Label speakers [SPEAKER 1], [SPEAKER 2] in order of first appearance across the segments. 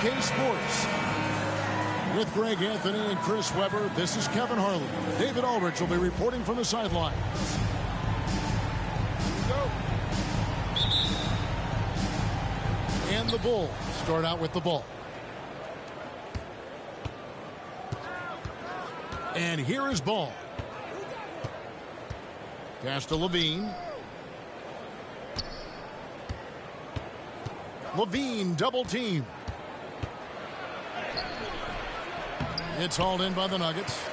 [SPEAKER 1] 2K Sports. With Greg Anthony and Chris Webber, this is Kevin Harlan. David Aldrich will be reporting from the sidelines. And the Bulls start out with the ball. And here is ball. Pass to Levine. Levine double team. It's hauled in by the Nuggets.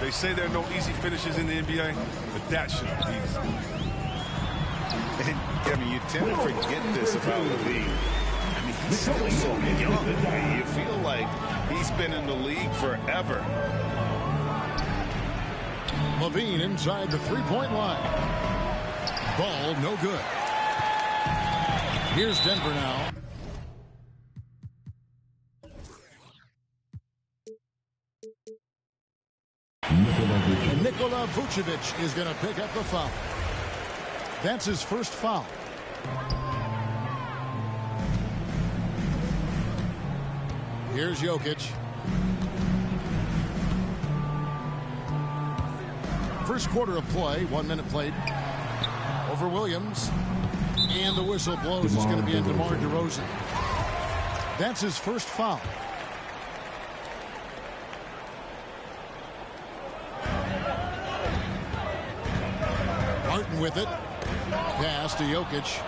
[SPEAKER 2] They say there are no easy finishes in the NBA, but that should be easy.
[SPEAKER 3] And, I mean, you tend to forget this about Levine. I mean, he's still so young. You feel like he's been in the league forever.
[SPEAKER 1] Levine inside the three-point line. Ball no good. Here's Denver now. And Nikola Vucevic is going to pick up the foul. That's his first foul. Here's Jokic. First quarter of play, 1 minute played. Over Williams. And the whistle blows. It's going to be in DeMar DeRozan. That's his first foul. Martin with it. Pass to Jokic.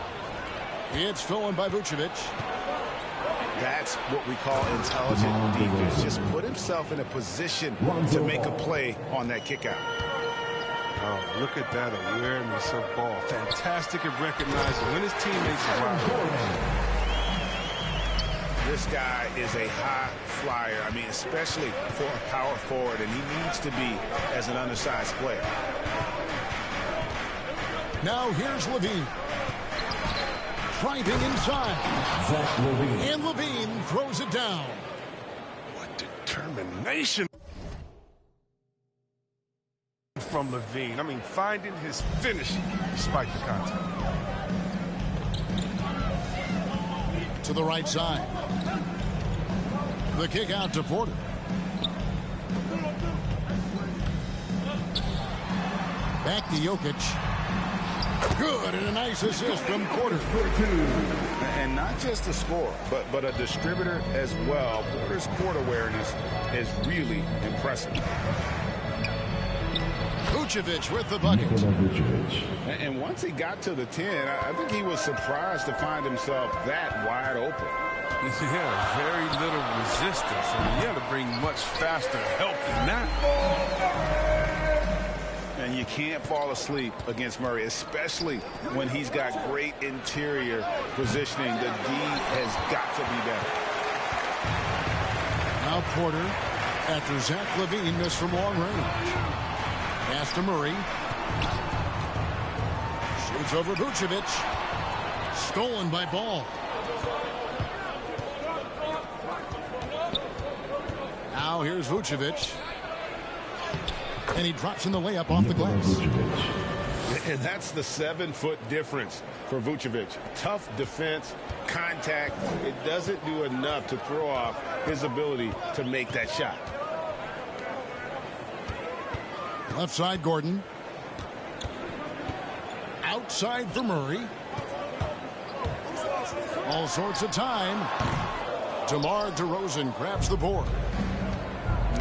[SPEAKER 1] It's stolen by Vucevic.
[SPEAKER 3] That's what we call intelligent defense. Just put himself in a position to make a play on that kick out.
[SPEAKER 2] Oh, look at that awareness of ball. Fantastic at recognizing when his teammates arrive.
[SPEAKER 3] This guy is a high flyer. I mean, especially for a power forward, and he needs to be as an undersized player.
[SPEAKER 1] Now here's Levine. Driving inside. And Levine throws it down.
[SPEAKER 2] What determination from Levine. I mean, finding his finish despite the contact.
[SPEAKER 1] To the right side. The kick out to Porter. Back to Jokic. Good, and a nice assist from Porter.
[SPEAKER 3] And not just a scorer, but a distributor as well. Porter's court awareness is really impressive.
[SPEAKER 1] Vucevic with the bucket.
[SPEAKER 3] And once he got to the 10, I think he was surprised to find himself that wide open.
[SPEAKER 2] Yeah, very little resistance. I mean, you had to bring much faster help than that.
[SPEAKER 3] And you can't fall asleep against Murray, especially when he's got great interior positioning. The D has got to be better.
[SPEAKER 1] Now Porter, after Zach LaVine missed from long range. Pass to Murray. Shoots over Vucevic. Stolen by Ball. Now here's Vucevic. And he drops in the layup off the glass.
[SPEAKER 3] And that's the 7-foot difference for Vucevic. Tough defense, contact. It doesn't do enough to throw off his ability to make that shot.
[SPEAKER 1] Left side, Gordon. Outside for Murray. All sorts of time. DeMar DeRozan grabs the board.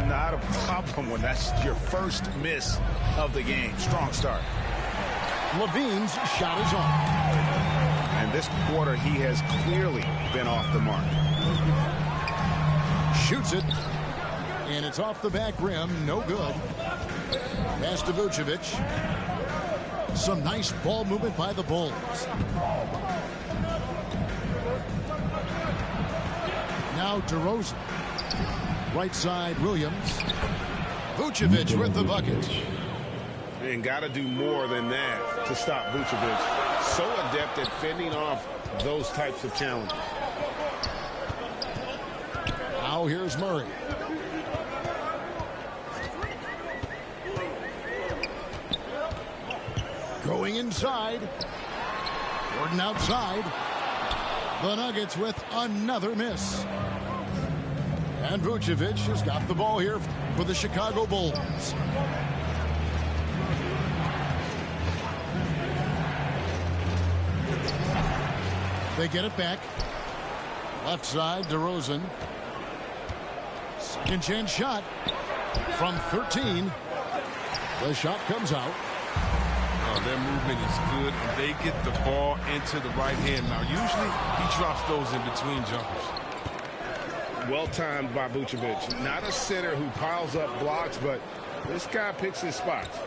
[SPEAKER 3] Not a problem when that's your first miss of the game. Strong start.
[SPEAKER 1] Levine's shot is off.
[SPEAKER 3] And this quarter, he has clearly been off the mark.
[SPEAKER 1] Shoots it. And it's off the back rim. No good. Pass to Vucevic. Some nice ball movement by the Bulls. Now DeRozan. Right side, Williams. Vucevic with the bucket.
[SPEAKER 3] And got to do more than that to stop Vucevic. So adept at fending off those types of challenges.
[SPEAKER 1] Now here's Murray. Going inside. Gordon outside. The Nuggets with another miss. And Vucevic has got the ball here for the Chicago Bulls. They get it back. Left side, DeRozan. Second chance shot from 13. The shot comes out.
[SPEAKER 2] Oh, their movement is good, and they get the ball into the right hand. Now, usually he drops those in between jumpers.
[SPEAKER 3] Well timed by Vucevic. Not a center who piles up blocks, but this guy picks his spots.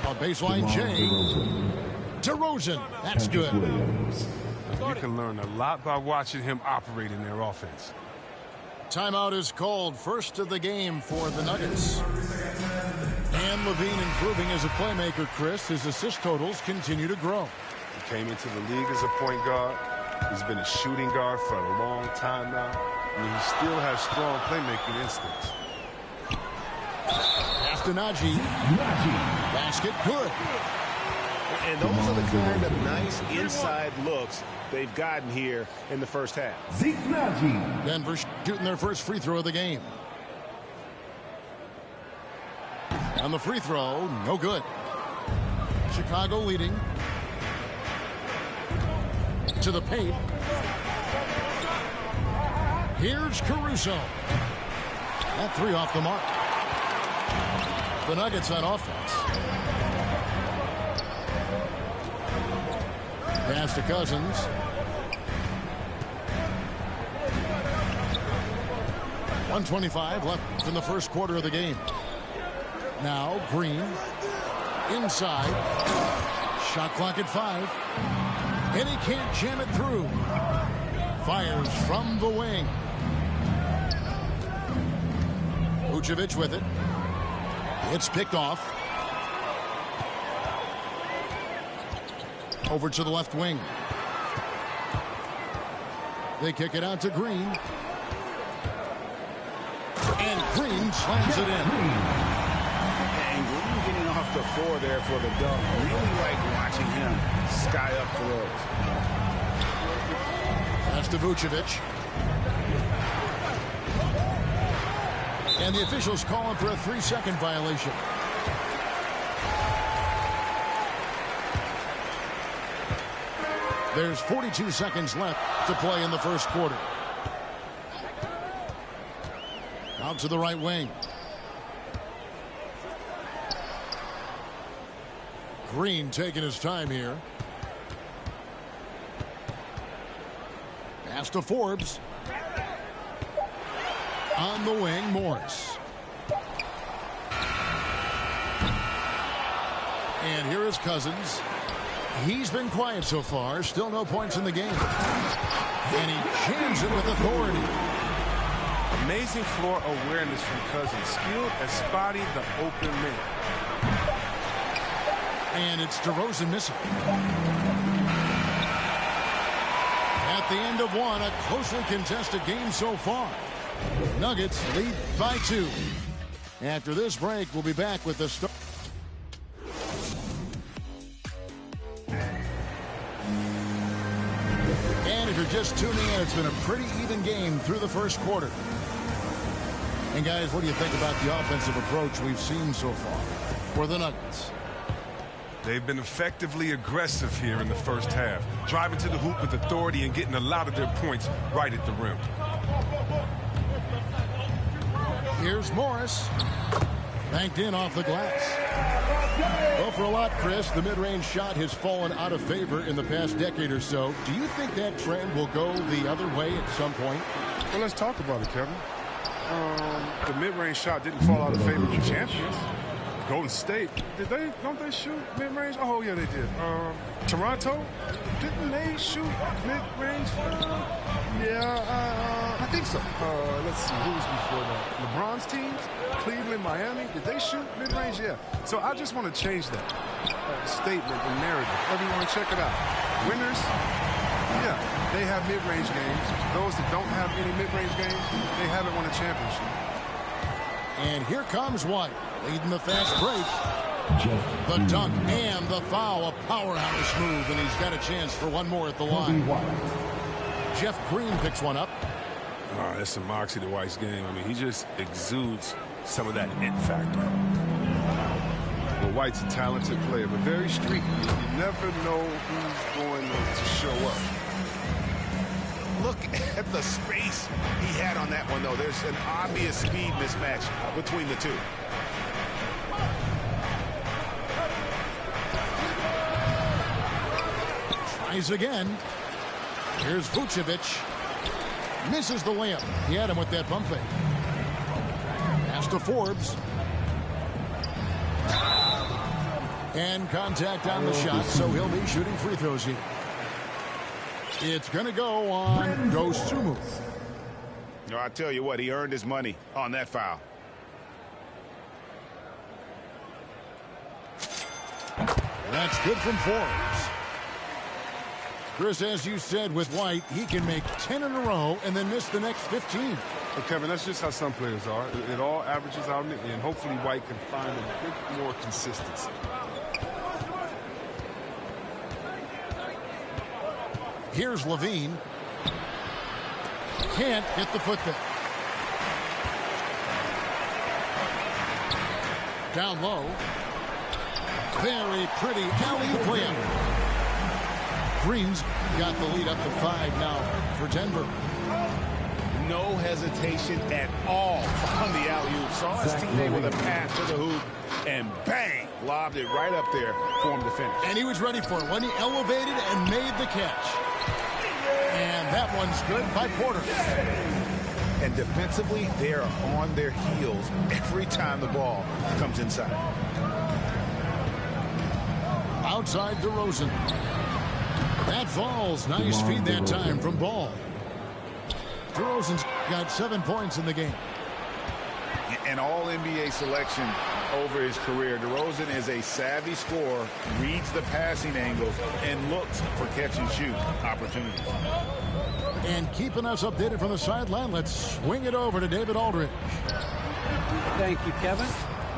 [SPEAKER 1] On baseline, Jay. DeRozan. That's good.
[SPEAKER 2] You can learn a lot by watching him operate in their offense.
[SPEAKER 1] Timeout is called. First of the game for the Nuggets. And Levine improving as a playmaker, Chris. His assist totals continue to grow.
[SPEAKER 2] He came into the league as a point guard. He's been a shooting guard for a long time now. And he still has strong playmaking instincts.
[SPEAKER 1] Pass to Najee. Basket good.
[SPEAKER 3] And those are the kind of nice inside looks they've gotten here in the first half.
[SPEAKER 1] Denver shooting their first free throw of the game. And the free throw, no good. Chicago leading. To the paint. Here's Caruso. That three off the mark. The Nuggets on offense. Pass to Cousins. .125 left in the first quarter of the game. Now Green. Inside. Shot clock at 5. And he can't jam it through. Fires from the wing. Vucevic with it. It's picked off. Over to the left wing. They kick it out to Green. And Green slams it in.
[SPEAKER 3] And Green getting off the floor there for the dunk. Really like watching him sky up throws.
[SPEAKER 1] That's to Vucevic. And the officials calling for a 3-second violation. There's 42 seconds left to play in the first quarter. Out to the right wing. Green taking his time here. Pass to Forbes. On the wing, Morris. And here is Cousins. He's been quiet so far. Still no points in the game. And he jams it with authority.
[SPEAKER 2] Amazing floor awareness from Cousins. Skilled at spotting the open man.
[SPEAKER 1] And it's DeRozan missing. At the end of one, a closely contested game so far. Nuggets lead by 2. After this break, we'll be back with the start. And if you're just tuning in, it's been a pretty even game through the first quarter. And guys, what do you think about the offensive approach we've seen so far for the Nuggets?
[SPEAKER 2] They've been effectively aggressive here in the first half, driving to the hoop with authority and getting a lot of their points right at the rim.
[SPEAKER 1] Here's Morris. Banked in off the glass. Well, for a lot, Chris, the mid-range shot has fallen out of favor in the past decade or so. Do you think that trend will go the other way at some point?
[SPEAKER 2] Well, let's talk about it, Kevin. The mid-range shot didn't fall out of favor of the champions. Golden State, don't they shoot mid-range? Oh, yeah, they did. Toronto, didn't they shoot mid-range? I think so. Let's see, who was before that? LeBron's teams, Cleveland, Miami, did they shoot mid-range? Yeah. So I just want to change that statement and narrative. However you want to check it out. Winners, yeah, they have mid-range games. Those that don't have any mid-range games, they haven't won a championship.
[SPEAKER 1] And here comes White, leading the fast break. The dunk and the foul, a powerhouse move, and he's got a chance for one more at the line. Jeff Green picks one up.
[SPEAKER 2] Oh, that's some moxie to White's game. I mean, he just exudes some of that it factor. Well, White's a talented player, but very streaky. You never know who's going to show up.
[SPEAKER 3] Look at the space he had on that one, though. There's an obvious speed mismatch between the two.
[SPEAKER 1] Tries again. Here's Vucevic. Misses the layup. He had him with that bump fake. Pass to Forbes. And contact on the shot, so he'll be shooting free throws here. It's going to go on Dosunmu.
[SPEAKER 3] You know, I tell you what, he earned his money on that foul.
[SPEAKER 1] That's good from Forbes. Chris, as you said with White, he can make 10 in a row and then miss the next 15.
[SPEAKER 2] Well, Kevin, that's just how some players are. It all averages out in the end. Hopefully White can find a bit more consistency.
[SPEAKER 1] Here's Levine. Can't get the foot there. Down low. Very pretty alley-oop layup. Green's got the lead up to 5 now for Denver.
[SPEAKER 3] No hesitation at all on the alley-oop. Saw his teammate with a pass to the hoop, and bang, lobbed it right up there for him to finish.
[SPEAKER 1] And he was ready for it when he elevated and made the catch. And that one's good by Porter.
[SPEAKER 3] And defensively, they're on their heels every time the ball comes inside.
[SPEAKER 1] Outside DeRozan. That falls. Nice feed that time from Ball. DeRozan's got 7 points in the game.
[SPEAKER 3] An all-NBA selection over his career. DeRozan is a savvy scorer, reads the passing angles, and looks for catch-and-shoot opportunities.
[SPEAKER 1] And keeping us updated from the sideline, let's swing it over to David Aldridge.
[SPEAKER 4] Thank you, Kevin.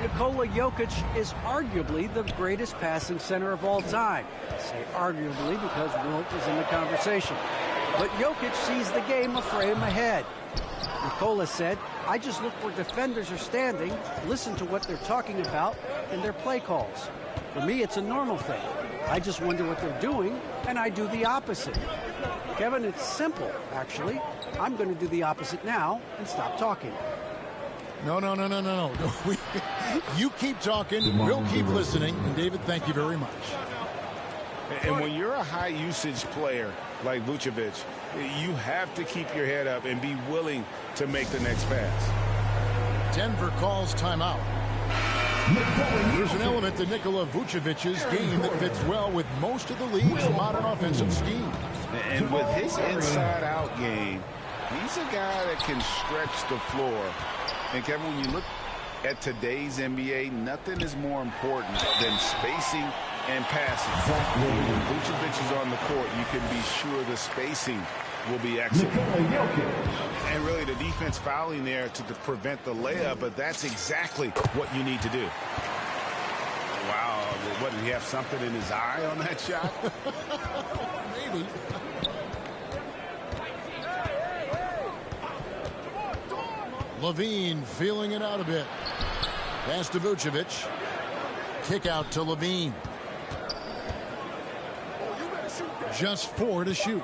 [SPEAKER 4] Nikola Jokic is arguably the greatest passing center of all time. I say arguably because Wilt is in the conversation. But Jokic sees the game a frame ahead. Nikola said, I just look where defenders are standing, listen to what they're talking about, and their play calls. For me, it's a normal thing. I just wonder what they're doing, and I do the opposite. Kevin, it's simple, actually. I'm going to do the opposite now and stop talking.
[SPEAKER 1] No. You keep talking, we'll keep listening. And David, thank you very much.
[SPEAKER 3] And when you're a high-usage player like Vucevic, you have to keep your head up and be willing to make the next pass.
[SPEAKER 1] Denver calls timeout. There's an element to Nikola Vucevic's game that fits well with most of the league's modern offensive schemes.
[SPEAKER 3] And with his inside-out game, he's a guy that can stretch the floor. And, Kevin, when you look at today's NBA, nothing is more important than spacing and passing. When Vucevic is on the court, you can be sure the spacing will be excellent. And really the defense fouling there to prevent the layup, but that's exactly what you need to do. Wow, what, did he have something in his eye on that shot?
[SPEAKER 1] Maybe. Levine feeling it out a bit. Pass to Vucevic. Kick out to Levine. Just 4 to shoot.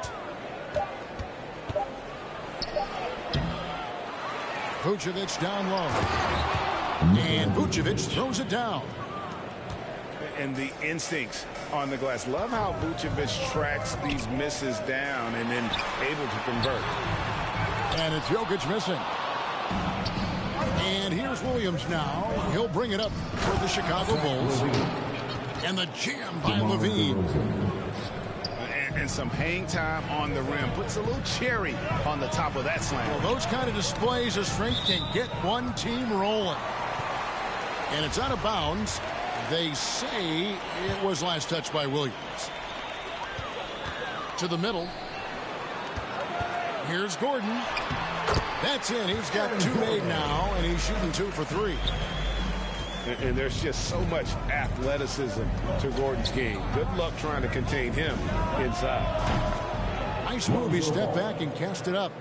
[SPEAKER 1] Vucevic down low. And Vucevic throws it down.
[SPEAKER 3] And the instincts on the glass. Love how Vucevic tracks these misses down and then able to convert.
[SPEAKER 1] And it's Jokic missing. And here's Williams now. He'll bring it up for the Chicago Bulls. And the jam by Levine.
[SPEAKER 3] And some hang time on the rim. Puts a little cherry on the top of that slam.
[SPEAKER 1] Well, those kind of displays of strength can get one team rolling. And it's out of bounds. They say it was last touched by Williams. To the middle. Here's Gordon. That's it. He's got 2 made now, and he's shooting 2 for 3.
[SPEAKER 2] And there's just so much athleticism to Gordon's game. Good luck trying to contain him inside.
[SPEAKER 1] Nice move. He stepped back and cast it up.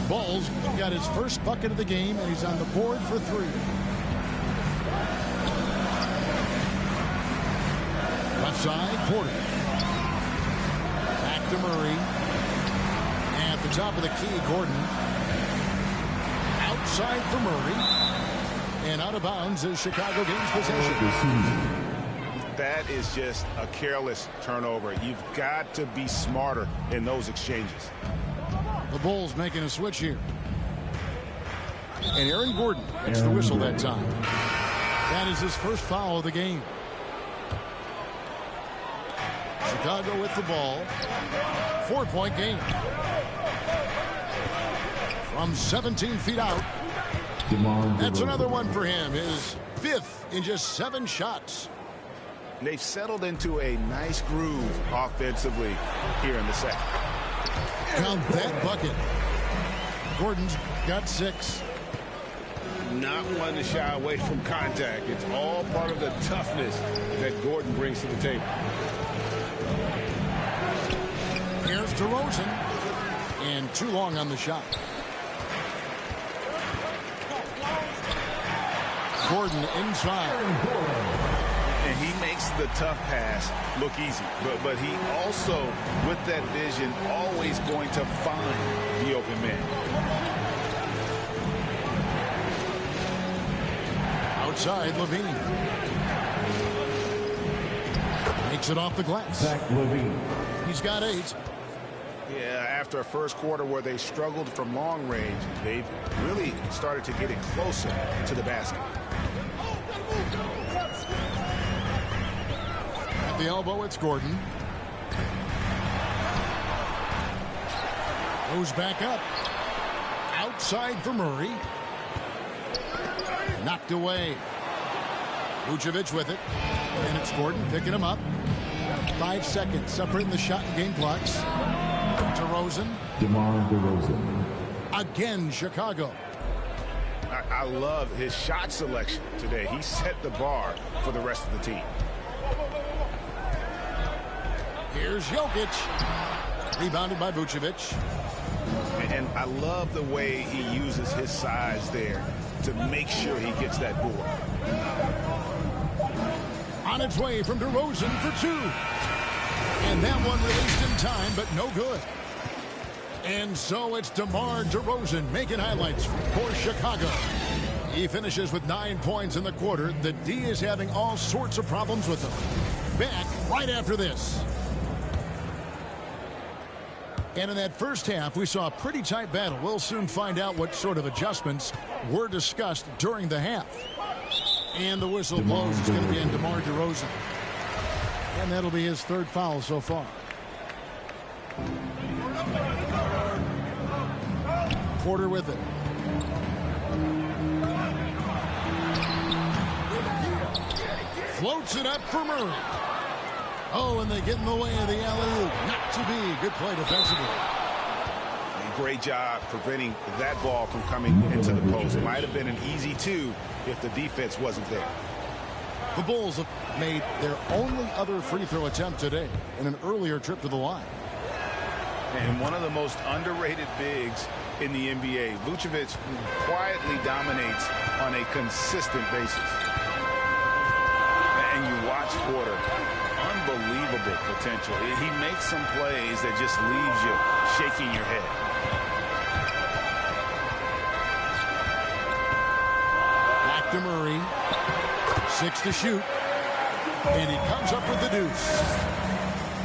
[SPEAKER 1] Bulls got his first bucket of the game, and he's on the board for 3. Left side, Porter. Back to Murray. At the top of the key, Gordon. Outside for Murray. And out of bounds as Chicago gains possession.
[SPEAKER 3] That is just a careless turnover. You've got to be smarter in those exchanges.
[SPEAKER 1] The Bulls making a switch here. And Aaron Gordon gets the whistle that time. That is his first foul of the game. Chicago with the ball. 4-point game. From 17 feet out. That's another one for him. His 5th in just 7 shots.
[SPEAKER 3] They've settled into a nice groove offensively here in the second.
[SPEAKER 1] Count that bucket. Gordon's got 6.
[SPEAKER 2] Not one to shy away from contact. It's all part of the toughness that Gordon brings to the table.
[SPEAKER 1] Here's DeRozan. And too long on the shot. Gordon inside.
[SPEAKER 3] And he makes the tough pass look easy. But he also, with that vision, always going to find the open man.
[SPEAKER 1] Outside, Levine. Makes it off the glass.
[SPEAKER 5] Zach Levine.
[SPEAKER 1] He's got 8.
[SPEAKER 3] Yeah, after a first quarter where they struggled from long range, they've really started to get it closer to the basket.
[SPEAKER 1] At the elbow, it's Gordon. Goes back up. Outside for Murray. Knocked away. Vucevic with it. And it's Gordon picking him up. 5 seconds separating the shot and game clocks. DeRozan.
[SPEAKER 5] DeMar DeRozan.
[SPEAKER 1] Again, Chicago.
[SPEAKER 3] I love his shot selection today. He set the bar for the rest of the team.
[SPEAKER 1] Here's Jokic. Rebounded by Vucevic.
[SPEAKER 3] And I love the way he uses his size there to make sure he gets that board.
[SPEAKER 1] On its way from DeRozan for 2. And that one released in time, but no good. And so it's DeMar DeRozan making highlights for Chicago. He finishes with 9 points in the quarter. The D is having all sorts of problems with them. Back right after this. And in that first half, we saw a pretty tight battle. We'll soon find out what sort of adjustments were discussed during the half. And the whistle blows. It's going to be on DeMar DeRozan. And that'll be his 3rd foul so far. Porter with it. Floats it up for Murray. Oh, and they get in the way of the alley-oop. Not to be. Good play defensively.
[SPEAKER 3] Great job preventing that ball from coming into the post. It might have been an easy 2 if the defense wasn't there.
[SPEAKER 1] The Bulls have made their only other free throw attempt today in an earlier trip to the line.
[SPEAKER 3] And one of the most underrated bigs in the NBA, Vucevic quietly dominates on a consistent basis. And you watch Porter, unbelievable potential. He makes some plays that just leaves you shaking your head.
[SPEAKER 1] Back to Murray. 6 to shoot. And he comes up with the deuce.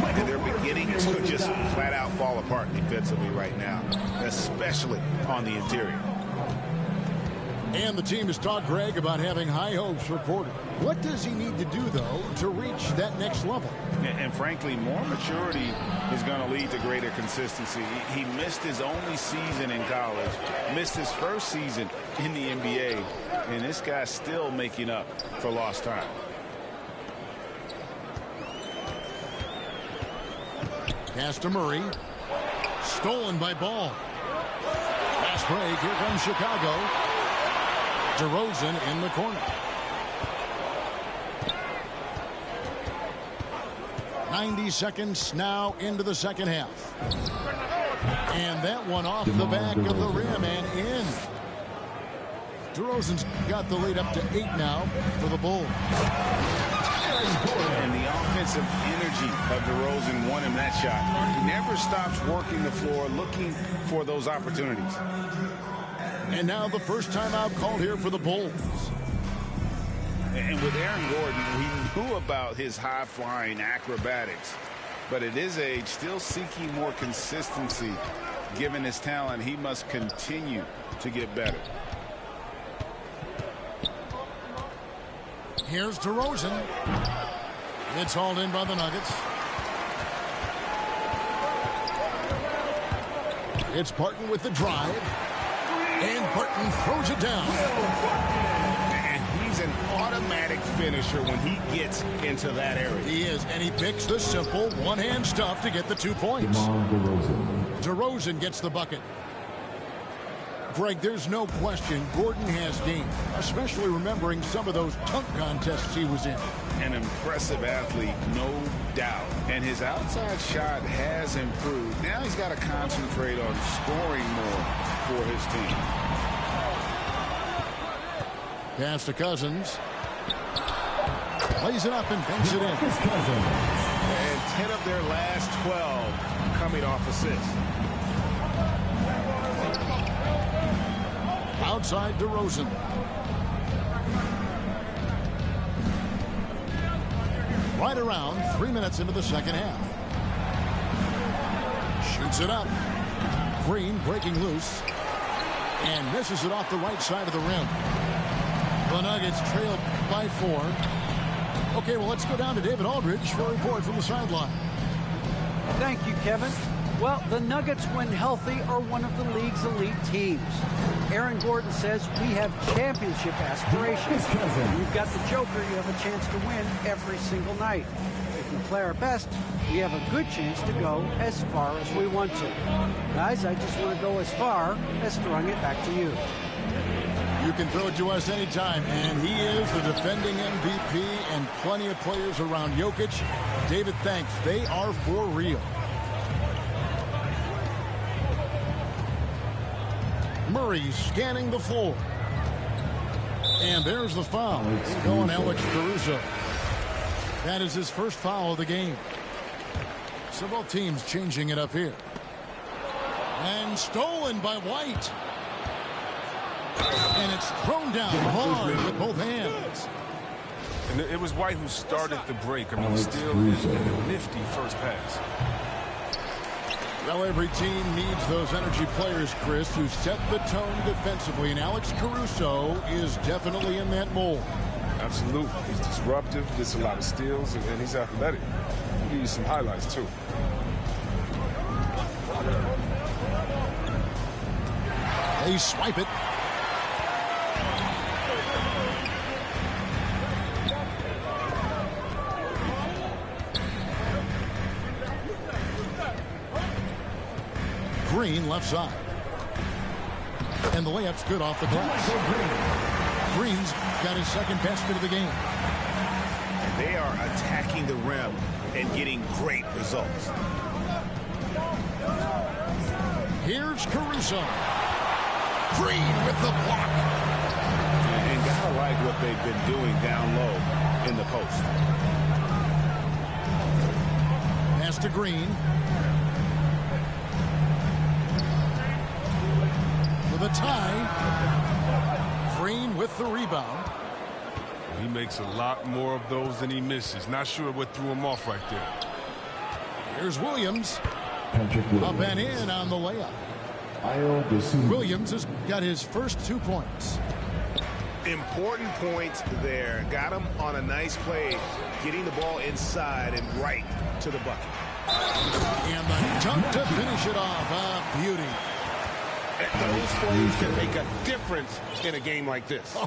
[SPEAKER 3] And they're beginning to just flat out fall apart defensively right now, especially on the interior.
[SPEAKER 1] And the team has talked Greg about having high hopes for Porter. What does he need to do, though, to reach that next level?
[SPEAKER 3] And frankly, more maturity is going to lead to greater consistency. He missed his only season in college, missed his first season in the NBA, and this guy's still making up for lost time.
[SPEAKER 1] Pass to Murray. Stolen by Ball. Fast break. Here comes Chicago. DeRozan in the corner. 90 seconds now into the second half. And that one off the back of the rim and in. DeRozan's got the lead up to 8 now for the Bulls.
[SPEAKER 3] And the offensive energy of DeRozan won him that shot. He never stops working the floor, looking for those opportunities.
[SPEAKER 1] And now the first timeout called here for the Bulls.
[SPEAKER 3] And with Aaron Gordon, we knew about his high-flying acrobatics. But at his age, still seeking more consistency. Given his talent, he must continue to get better.
[SPEAKER 1] Here's DeRozan. It's hauled in by the Nuggets. It's Barton with the drive. And Barton throws it down.
[SPEAKER 3] And he's an automatic finisher when he gets into that area.
[SPEAKER 1] He is, and he picks the simple one-hand stuff to get the 2 points. DeRozan gets the bucket. Greg, there's no question Gordon has game, especially remembering some of those dunk contests he was in.
[SPEAKER 3] An impressive athlete, no doubt. And his outside shot has improved. Now he's got to concentrate on scoring more for his team.
[SPEAKER 1] Pass to Cousins. Plays it up and banks it in.
[SPEAKER 3] And 10 of their last 12 coming off assists.
[SPEAKER 1] Outside DeRozan. Right around 3 minutes into the second half. Shoots it up. Green breaking loose. And misses it off the right side of the rim. The Nuggets trailed by 4. Okay, well, let's go down to David Aldridge for a report from the sideline.
[SPEAKER 4] Thank you, Kevin. Well, the Nuggets, when healthy, are one of the league's elite teams. Aaron Gordon says we have championship aspirations. You've got the Joker, you have a chance to win every single night. If we play our best, we have a good chance to go as far as we want to. Guys, I just want to go as far as throwing it back to you.
[SPEAKER 1] You can throw it to us anytime, and he is the defending MVP and plenty of players around Jokic. David, thanks. They are for real. Murray scanning the floor. And there's the foul. Going Alex Caruso. That is his first foul of the game. So both teams changing it up here. And stolen by White. And it's thrown down hard with both hands.
[SPEAKER 2] And it was White who started the break. I mean, he still is a nifty first pass.
[SPEAKER 1] Well, every team needs those energy players, Chris, who set the tone defensively. And Alex Caruso is definitely in that mold.
[SPEAKER 2] Absolutely. He's disruptive, gets a lot of steals, and he's athletic. I'll give you some highlights, too.
[SPEAKER 1] They swipe it. Green left side. And the layup's good off the glass. Green's got his second basket of the game.
[SPEAKER 3] And they are attacking the rim and getting great results.
[SPEAKER 1] Here's Caruso. Green with the block.
[SPEAKER 3] And gotta like what they've been doing down low in the post.
[SPEAKER 1] Pass to Green. For the tie. Green with the rebound.
[SPEAKER 2] He makes a lot more of those than he misses. Not sure what threw him off right there.
[SPEAKER 1] Here's Williams. Up and in on the layup. Williams has got his first 2 points.
[SPEAKER 3] Important points there. Got him on a nice play, getting the ball inside and right to the bucket.
[SPEAKER 1] And the dunk to finish it off. A beauty.
[SPEAKER 3] Those plays can make a difference in a game like this.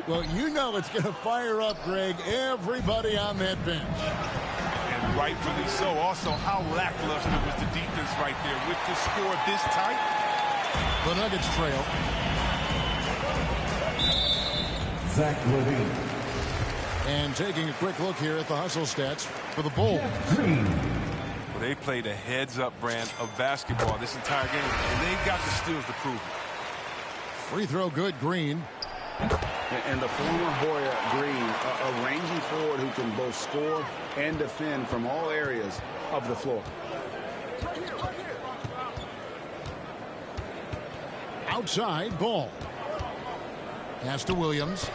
[SPEAKER 1] Well, you know it's going to fire up, Greg, everybody on that bench.
[SPEAKER 2] And rightfully so. Also, how lackluster was the defense right there with the score this tight?
[SPEAKER 1] The Nuggets trail.
[SPEAKER 5] Zach Levine.
[SPEAKER 1] And taking a quick look here at the hustle stats for the Bulls.
[SPEAKER 6] Well, they played a heads-up brand of basketball this entire game, and they've got the skills to prove it.
[SPEAKER 1] Free throw good, Green.
[SPEAKER 3] And the former Hoya Green, a rangy forward who can both score and defend from all areas of the floor.
[SPEAKER 1] Outside, Ball. Pass to Williams.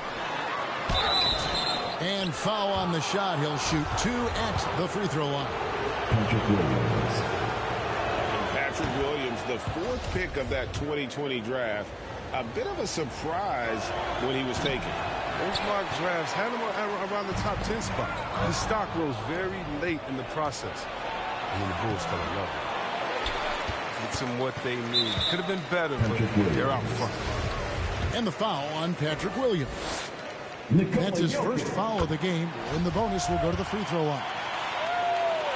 [SPEAKER 1] And foul on the shot. He'll shoot 2 at the free throw line.
[SPEAKER 3] Patrick Williams, the 4th pick of that 2020 draft. A bit of a surprise when he was taken.
[SPEAKER 2] Those mock drafts had him around the top 10 spot. His stock rose very late in the process. And then the Bulls fell in love.
[SPEAKER 6] Gets them what they need. Could have been better, but they're out front.
[SPEAKER 1] And the foul on Patrick Williams. That's his first foul of the game, and the bonus will go to the free throw line.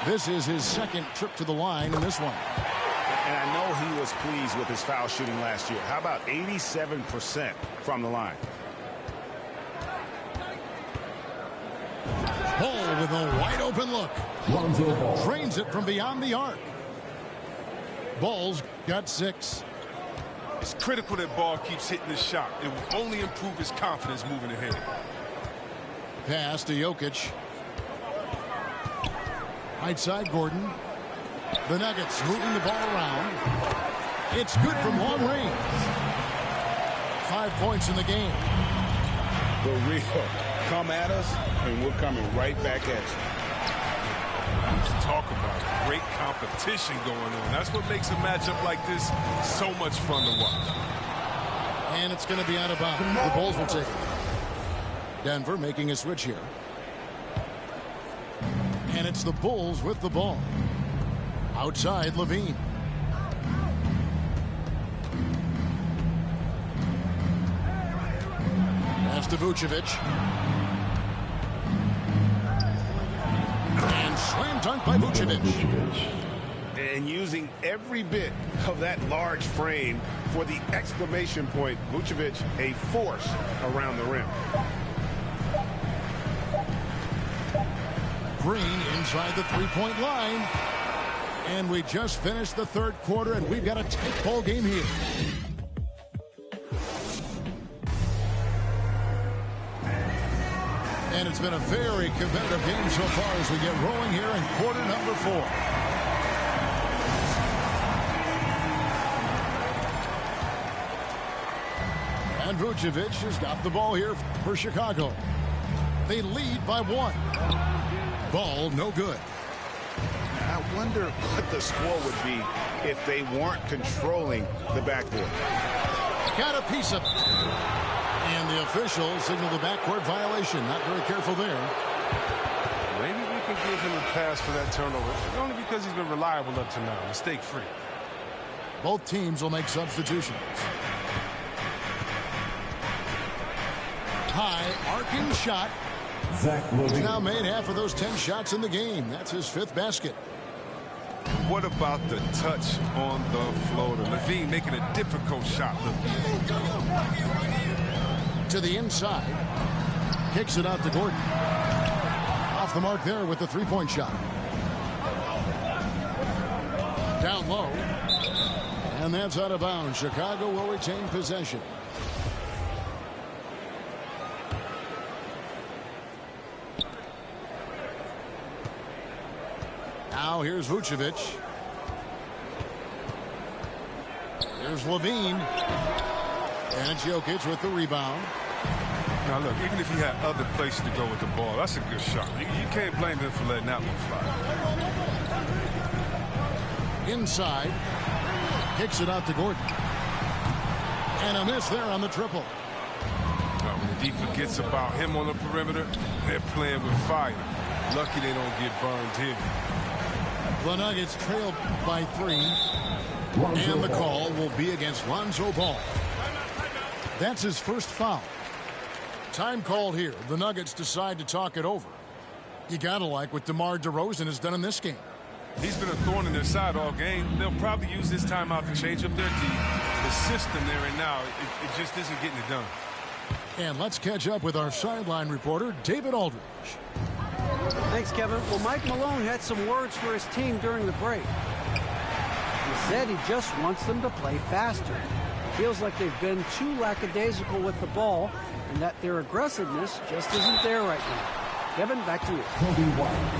[SPEAKER 1] This is his 2nd trip to the line in this one.
[SPEAKER 3] And I know he was pleased with his foul shooting last year. How about 87% from the line?
[SPEAKER 1] Ball with a wide open look. Drains it from beyond the arc. Ball's got 6.
[SPEAKER 6] It's critical that Ball keeps hitting the shot. It will only improve his confidence moving ahead.
[SPEAKER 1] Pass to Jokic. Right side, Gordon. The Nuggets moving the ball around. It's good from long range. 5 points in the game.
[SPEAKER 3] The real come at us, and we're coming right back at you.
[SPEAKER 6] Let's talk about it. Great competition going on. That's what makes a matchup like this so much fun to watch.
[SPEAKER 1] And it's going to be out of bounds. The Bulls will take it. Denver making a switch here. And it's the Bulls with the ball. Outside, Levine. Pass to Vucevic. And slam dunk by Vucevic.
[SPEAKER 3] And using every bit of that large frame for the exclamation point. Vucevic, a force around the rim.
[SPEAKER 1] Green inside the three-point line. And we just finished the 3rd quarter, and we've got a tight ball game here. And it's been a very competitive game so far as we get rolling here in quarter number 4. And Vucevic has got the ball here for Chicago. They lead by 1. Ball no good.
[SPEAKER 3] I wonder what the score would be if they weren't controlling the backboard.
[SPEAKER 1] Got a piece of it. And the official signaled the backcourt violation. Not very careful there.
[SPEAKER 2] Maybe we can give him a pass for that turnover. Only because he's been reliable up to now. Mistake-free.
[SPEAKER 1] Both teams will make substitutions. High arcing shot. He's now made half of those 10 shots in the game. That's his 5th basket.
[SPEAKER 6] What about the touch on the floater? Levine making a difficult shot look easy.
[SPEAKER 1] To the inside. Kicks it out to Gordon. Off the mark there with the 3-point shot. Down low. And that's out of bounds. Chicago will retain possession. Now here's Vucevic. Here's Levine. And it's Jokic with the rebound.
[SPEAKER 6] Now look, even if he had other places to go with the ball, that's a good shot. You can't blame him for letting that one fly.
[SPEAKER 1] Inside. Kicks it out to Gordon. And a miss there on the triple.
[SPEAKER 6] Now, when the D forgets about him on the perimeter, they're playing with fire. Lucky they don't get burned here.
[SPEAKER 1] The Nuggets trail by 3. And the call will be against Lonzo Ball. That's his first foul. Time called here. The Nuggets decide to talk it over. You gotta like what DeMar DeRozan has done in this game.
[SPEAKER 6] He's been a thorn in their side all game. They'll probably use this timeout to change up their D. The system they're in now, it just isn't getting it done.
[SPEAKER 1] And let's catch up with our sideline reporter, David Aldridge.
[SPEAKER 4] Thanks, Kevin. Well, Mike Malone had some words for his team during the break. He said he just wants them to play faster. Feels like they've been too lackadaisical with the ball and that their aggressiveness just isn't there right now. Kevin, back to you.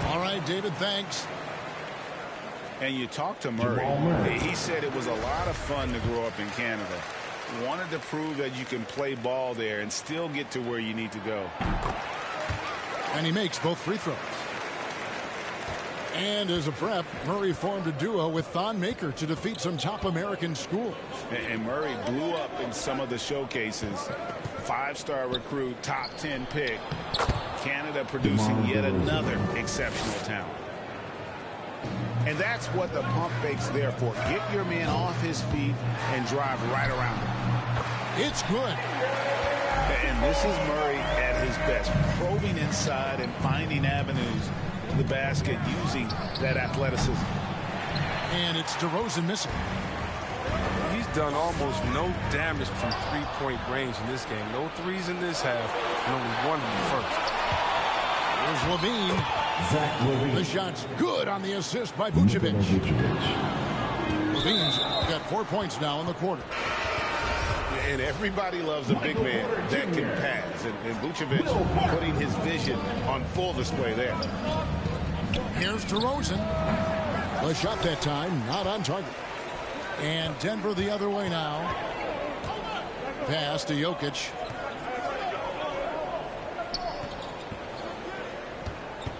[SPEAKER 1] All right, David, thanks.
[SPEAKER 3] And you talk to Murray. He said it was a lot of fun to grow up in Canada. Wanted to prove that you can play ball there and still get to where you need to go.
[SPEAKER 1] And he makes both free throws. And as a prep, Murray formed a duo with Thon Maker to defeat some top American schools.
[SPEAKER 3] And Murray blew up in some of the showcases. 5-star recruit, top 10 pick. Canada producing yet another exceptional talent. And that's what the pump fake's there for. Get your man off his feet and drive right around him.
[SPEAKER 1] It's good.
[SPEAKER 3] And this is Murray at his best, probing inside and finding avenues to the basket using that athleticism.
[SPEAKER 1] And it's DeRozan missing.
[SPEAKER 6] He's done almost no damage from three-point range in this game. No threes in this half, and only one in the first.
[SPEAKER 1] Here's Levine. The shot's good on the assist by Vucevic. Levine's got 4 points now in the quarter.
[SPEAKER 3] And everybody loves a big man that can pass. And Vucevic putting his vision on full display there.
[SPEAKER 1] Here's DeRozan. The shot that time, not on target. And Denver the other way now. Pass to Jokic.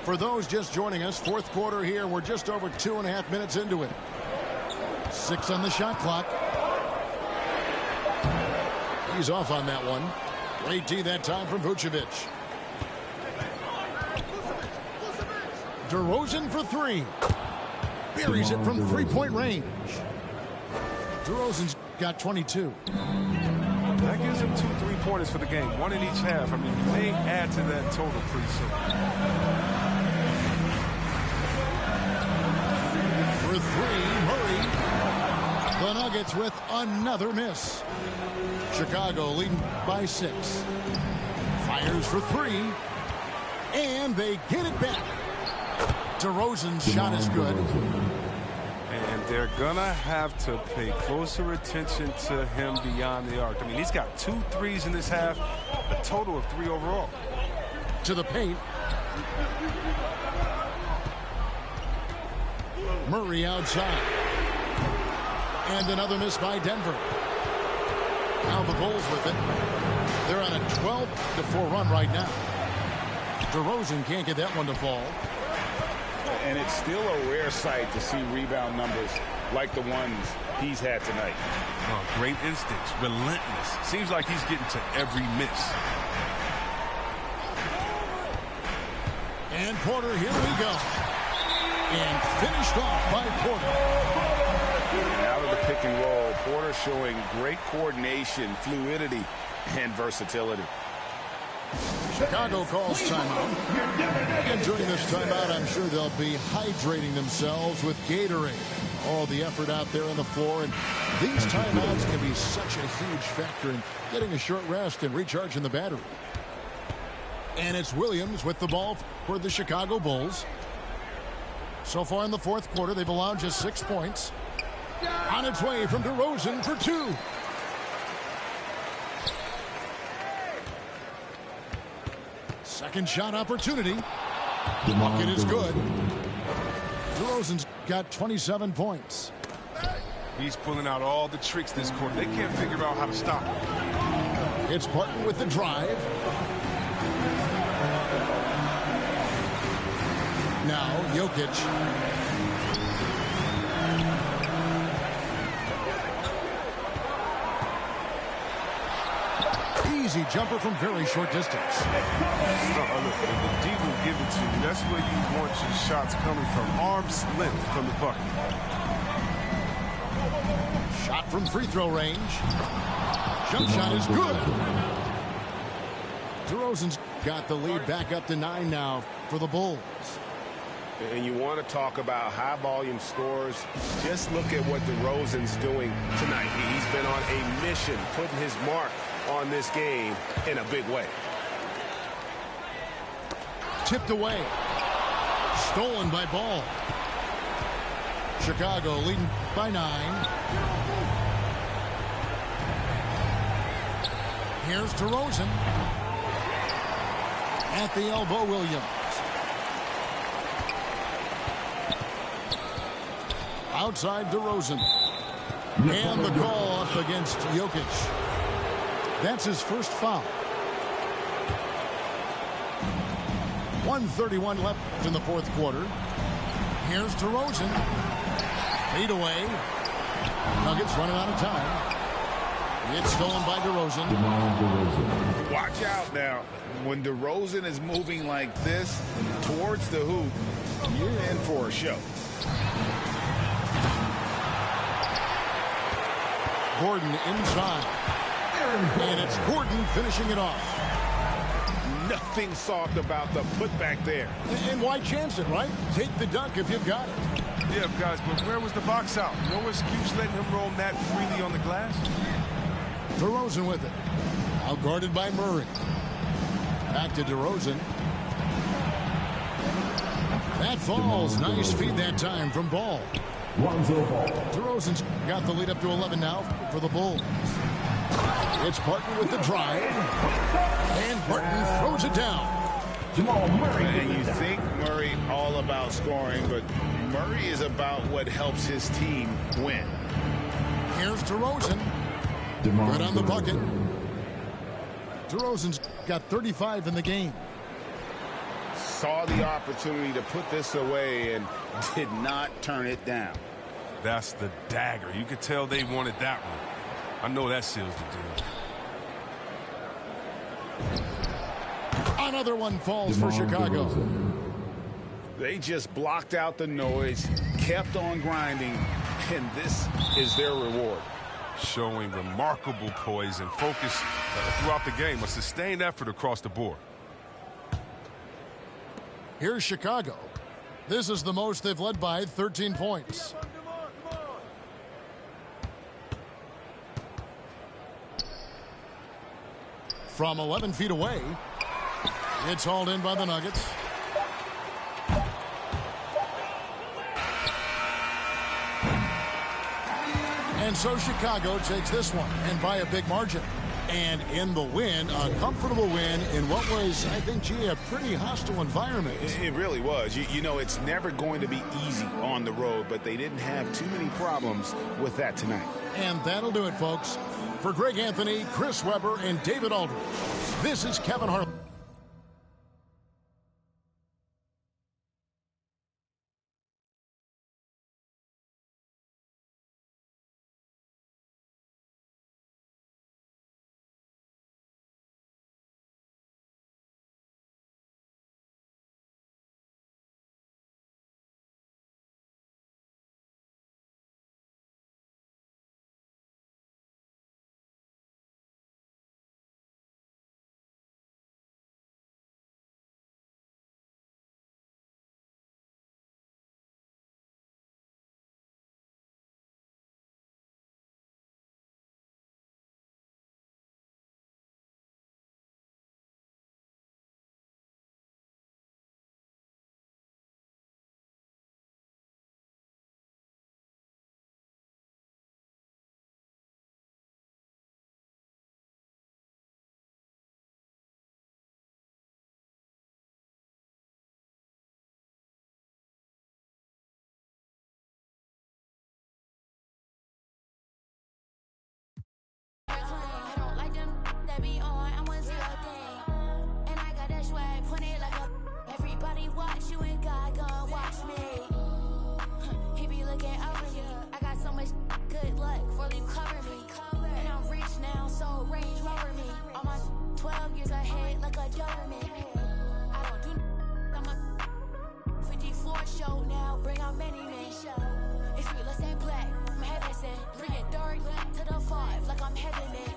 [SPEAKER 1] For those just joining us, fourth quarter here. We're just over 2.5 minutes into it. 6 on the shot clock. He's off on that one. Great D that time from Vucevic. DeRozan for 3. Buries it from 3-point range. DeRozan's got 22.
[SPEAKER 6] That gives him 2 3-pointers for the game, 1 in each half. I mean, he may add to that total pretty soon.
[SPEAKER 1] For 3, Murray. The Nuggets with another miss. Chicago leading by 6. Fires for 3. And they get it back. DeRozan's shot is good.
[SPEAKER 6] And they're going to have to pay closer attention to him beyond the arc. I mean, he's got 2 threes in this half, a total of 3 overall.
[SPEAKER 1] To the paint. Murray outside. And another miss by Denver. Now the Bulls with it. They're on a 12-4 run right now. DeRozan can't get that one to fall.
[SPEAKER 3] And it's still a rare sight to see rebound numbers like the ones he's had tonight.
[SPEAKER 6] Oh, great instincts, relentless. Seems like he's getting to every miss.
[SPEAKER 1] And Porter, here we go. And finished off by Porter.
[SPEAKER 3] Out of the pick and roll, Porter showing great coordination, fluidity, and versatility.
[SPEAKER 1] Chicago calls timeout. And during this timeout, I'm sure they'll be hydrating themselves with Gatorade. All the effort out there on the floor. And these timeouts can be such a huge factor in getting a short rest and recharging the battery. And it's Williams with the ball for the Chicago Bulls. So far in the fourth quarter, they've allowed just 6 points. On its way from DeRozan for 2. Second shot opportunity. Bucket is good. DeRozan's got 27 points.
[SPEAKER 6] He's pulling out all the tricks this quarter. They can't figure out how to stop him.
[SPEAKER 1] It's Barton with the drive. Now Jokic. Easy jumper from very short distance.
[SPEAKER 6] Look, the D will give it to you. That's where you want your shots coming from. Arm's length from the bucket.
[SPEAKER 1] Shot from free throw range. Jump shot is good. DeRozan's got the lead back up to 9 now for the Bulls.
[SPEAKER 3] And you want to talk about high volume scores. Just look at what DeRozan's doing tonight. He's been on a mission, putting his mark
[SPEAKER 7] on this game in a big way.
[SPEAKER 1] Tipped away. Stolen by Ball. Chicago leading by 9. Here's DeRozan. At the elbow, Williams. Outside DeRozan. And the call up against Jokic. That's his first foul. 1:31 left in the fourth quarter. Here's DeRozan. Fade away. Nuggets running out of time. It's stolen by DeRozan.
[SPEAKER 3] Watch out now. When DeRozan is moving like this towards the hoop, you're in for a show.
[SPEAKER 1] Gordon inside. And it's Gordon finishing it off.
[SPEAKER 3] Nothing soft about the putback there.
[SPEAKER 1] And why chance it, right? Take the dunk if you've got it.
[SPEAKER 6] Yeah, guys, but where was the box out? No excuse letting him roam that freely on the glass.
[SPEAKER 1] DeRozan with it. Out guarded by Murray. Back to DeRozan. That falls. Nice feed that time from Ball. DeRozan's got the lead up to 11 now for the Bulls. It's Barton with the drive. And Barton throws it down.
[SPEAKER 3] And you think Murray all about scoring, but Murray is about what helps his team win.
[SPEAKER 1] Here's DeRozan. Good on the bucket. DeRozan's got 35 in the game.
[SPEAKER 3] Saw the opportunity to put this away and did not turn it down.
[SPEAKER 6] That's the dagger. You could tell they wanted that one. I know that seals the deal.
[SPEAKER 1] Another one falls for Chicago.
[SPEAKER 3] They just blocked out the noise, kept on grinding, and this is their reward.
[SPEAKER 6] Showing remarkable poise and focus throughout the game. A sustained effort across the board.
[SPEAKER 1] Here's Chicago. This is the most they've led by 13 points. From 11 feet away, it's hauled in by the Nuggets. And so Chicago takes this one, and by a big margin. And in the win, a comfortable win in what was, I think, gee, a pretty hostile environment.
[SPEAKER 3] It really was. You know, it's never going to be easy on the road, but they didn't have too many problems with that tonight.
[SPEAKER 1] And that'll do it, folks. For Greg Anthony, Chris Webber, and David Aldridge, this is Kevin Harlan.
[SPEAKER 8] Be on, I want zero thing. And I got that swag, point it like a. Everybody watch you and God gon' watch me. He be looking over me. I got so much good luck, fully cover me. And I'm rich now, so Range Rover me. All my 12 years ahead like a government. I don't do I'm a 54 show now, bring out many men. It's real, let's say black, I'm heaven sent. Bring it dark to the 5 like I'm heaven man.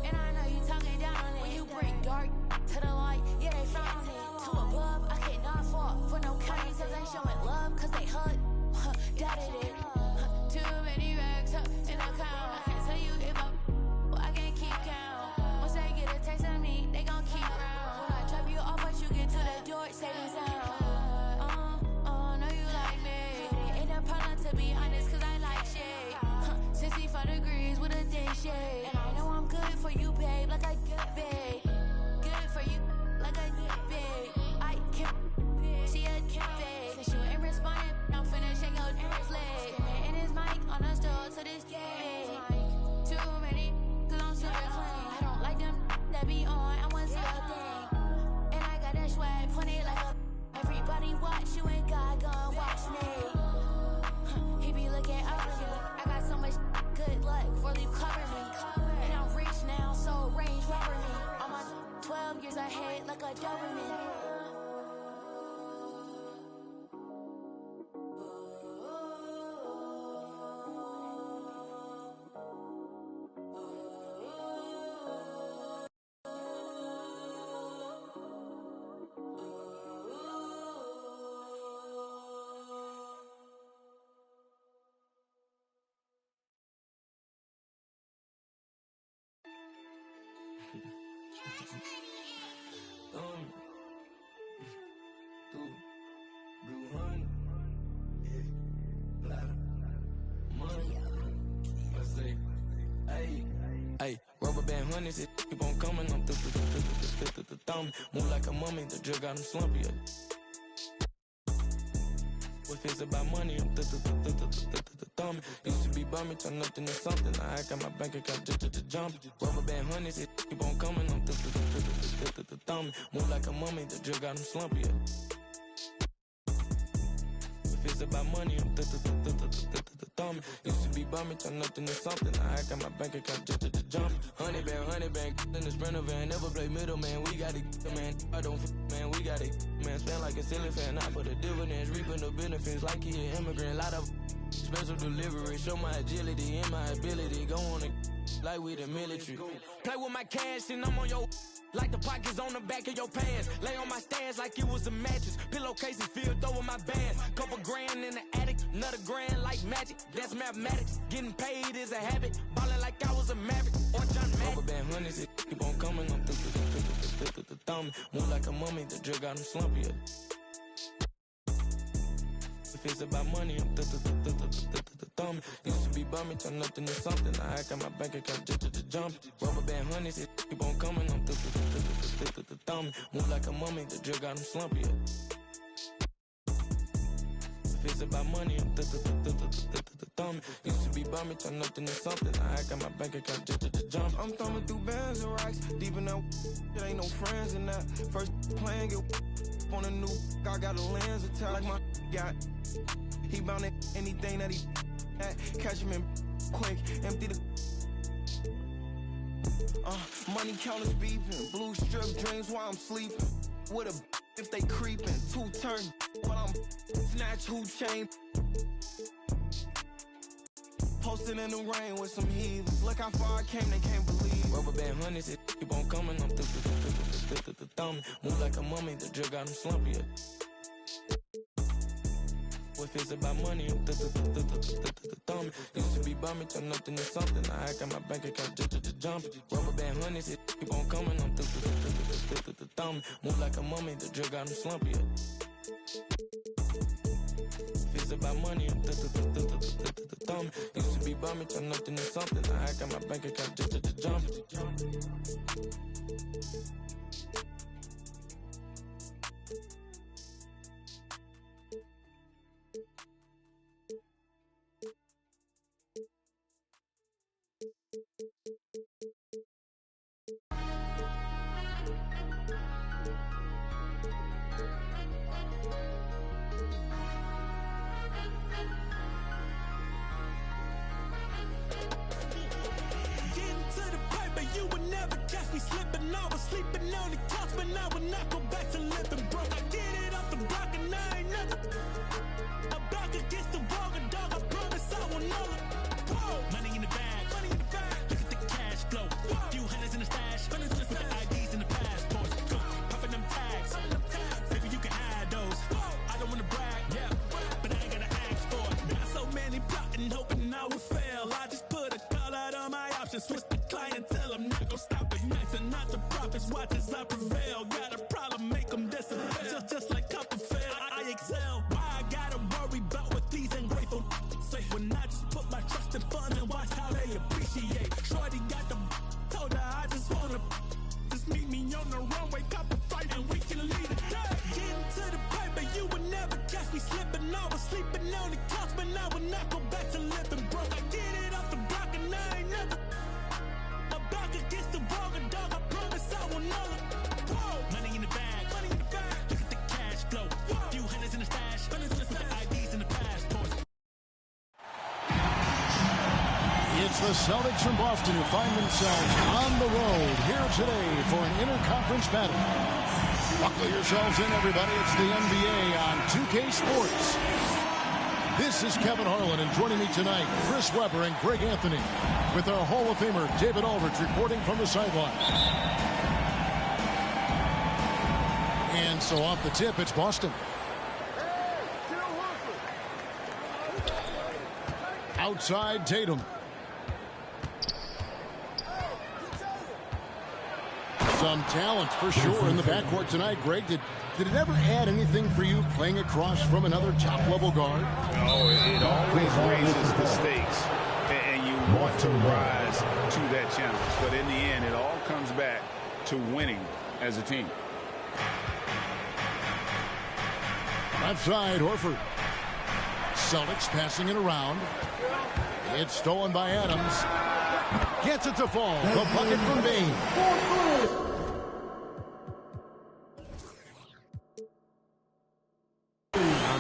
[SPEAKER 8] And I know you talking down on it. When you bring dark to the light, yeah, they found it. To above, I cannot fall for no kind. Cause they showing love, cause they hug. Doubted it. Too many 35 degrees with a day shade. And I know I'm good for you, babe, like I get paid. Good for you, like I get paid. I can't, she a can't fade. Since you ain't responding, I'm finishing your slave. Screaming in his mic on the store to this game. Too many, cause I'm super clean. I don't like them that be on, I want to see a thing. And I got that swag, pointed like a. Everybody watch you and God gon' watch me. He be looking up at me. I got so much good luck, really cover me. And I'm rich now, so range rover me. I'm on 12 years ahead like a Doberman.
[SPEAKER 9] Hey, rubber band honeys, it keep on coming. I'm the thumb. Move like a mummy, the drug got him slumpy. If it's about money, I'm the thumb. Used to be bummy, turn nothing to something. I got my bank account just jump. Rubber band honeys, it keep on coming. I'm the thumb. Move like a mummy, the drug got him slumpy. If it's about money, I'm the thumb. Used to be bummy, turn nothing to something. I got my bank account just jump. Honey band, in the Sprinter van. Never play middle, man. We got it, man. I don't, man. We got it, man. Spend like a ceiling fan. Not for the dividends, reaping the benefits like he an immigrant. Lot of special delivery. Show my agility and my ability. Go on and like we the military. Play with my cash and I'm on your. Like the pockets on the back of your pants. Lay on my stairs like it was a mattress. Pillowcases filled over my bands. Couple grand in the attic, another grand like magic. That's mathematics. Getting paid is a habit. Ballin' like I was a maverick or John Madden. Rubber band honeys, it keep on coming. I'm the thumb. Move like a mummy, the drug got him slumpy. If it's about money, I'm the thumb. Used to be bummy, turn nothing to something. I got my bank account just jump. Rubber band honeys, it keep on coming. I'm the thumb. Move like a mummy, the drug got him slumpy. If it's about money, I'm the thumb. Used to be bummy, turn nothing to something. I got my bank account just jump. I'm thumbing through bands and racks. Deep in that, it ain't no friends in that. First playing, get on a new, I got a lens attached like my got. He bound at anything that he at. Catch him in quick, empty the. Money counters beeping, blue strip dreams while I'm sleeping. With a if they creeping, two turn while I'm snatch who chain. Posted in the rain with some heathens. Look how far I came, they can't believe. Rubber band honeys, it keep on coming. I'm the thumb. Move like a mummy, the drug got him slumpy. If it's about money, I'm the thumb. Used to be bummy, turn nothing to something. I got my bank account just jump. Rubber band honeys, it keep on coming. I'm the thumb. Move like a mummy, the drug got him slumpy. If it's about money, I'm the thumb. Used to be bummy, turn nothing to something. I got my bank account just jump.
[SPEAKER 10] Slipping, I was sleeping on the couch, but I would not go back to living broke. I get it off the block and I ain't nothing. I'm back against the wall, and dog, I promise I will never. Whoa. Money in the bag, look at the cash flow. Whoa. Few hundreds in the stash, with the IDs and the passports. Puffing them tags, baby, you can hide those. I don't wanna brag, yeah, but I ain't gonna ask for it. Got so many plotting, hoping I would fail. I just put a call out on my options, switch the clientele, I'm not gonna stop it. And not the profits, watch as I prevail. Got a problem, make them disappear. Just like Copperfield, I excel. Why I gotta worry about what these ungrateful say when I just put my trust in funds and watch how they appreciate. Shorty got the told her I just wanna just meet me on the runway, cop a fight, and we can lead it. Getting to the paper, you would never catch me slipping. I was sleeping on the couch, but I would not go back to living broke. I get it off the block, and I ain't never back against the wall, dog. I promise I will never. Money in the bag, money in the bag. Look at the cash flow. Few hundreds in the stash, hundreds in the stash. With the IDs in the passports.
[SPEAKER 1] It's the Celtics from Boston who find themselves on the road here today for an interconference battle. Buckle yourselves in, everybody. It's the NBA on 2K Sports. This is Kevin Harlan, and joining me tonight, Chris Webber and Greg Anthony, with our Hall of Famer David Aldridge reporting from the sideline. And so off the tip, it's Boston. Outside Tatum. Some talent for sure in the backcourt tonight. Greg, did it ever add anything for you playing across from another top-level guard?
[SPEAKER 3] Oh, it always raises the stakes, and you want to rise to that challenge. But in the end, it all comes back to winning as a team.
[SPEAKER 1] Left side, Horford. Celtics passing it around. It's stolen by Adams. Gets it to fall. The bucket from Bane.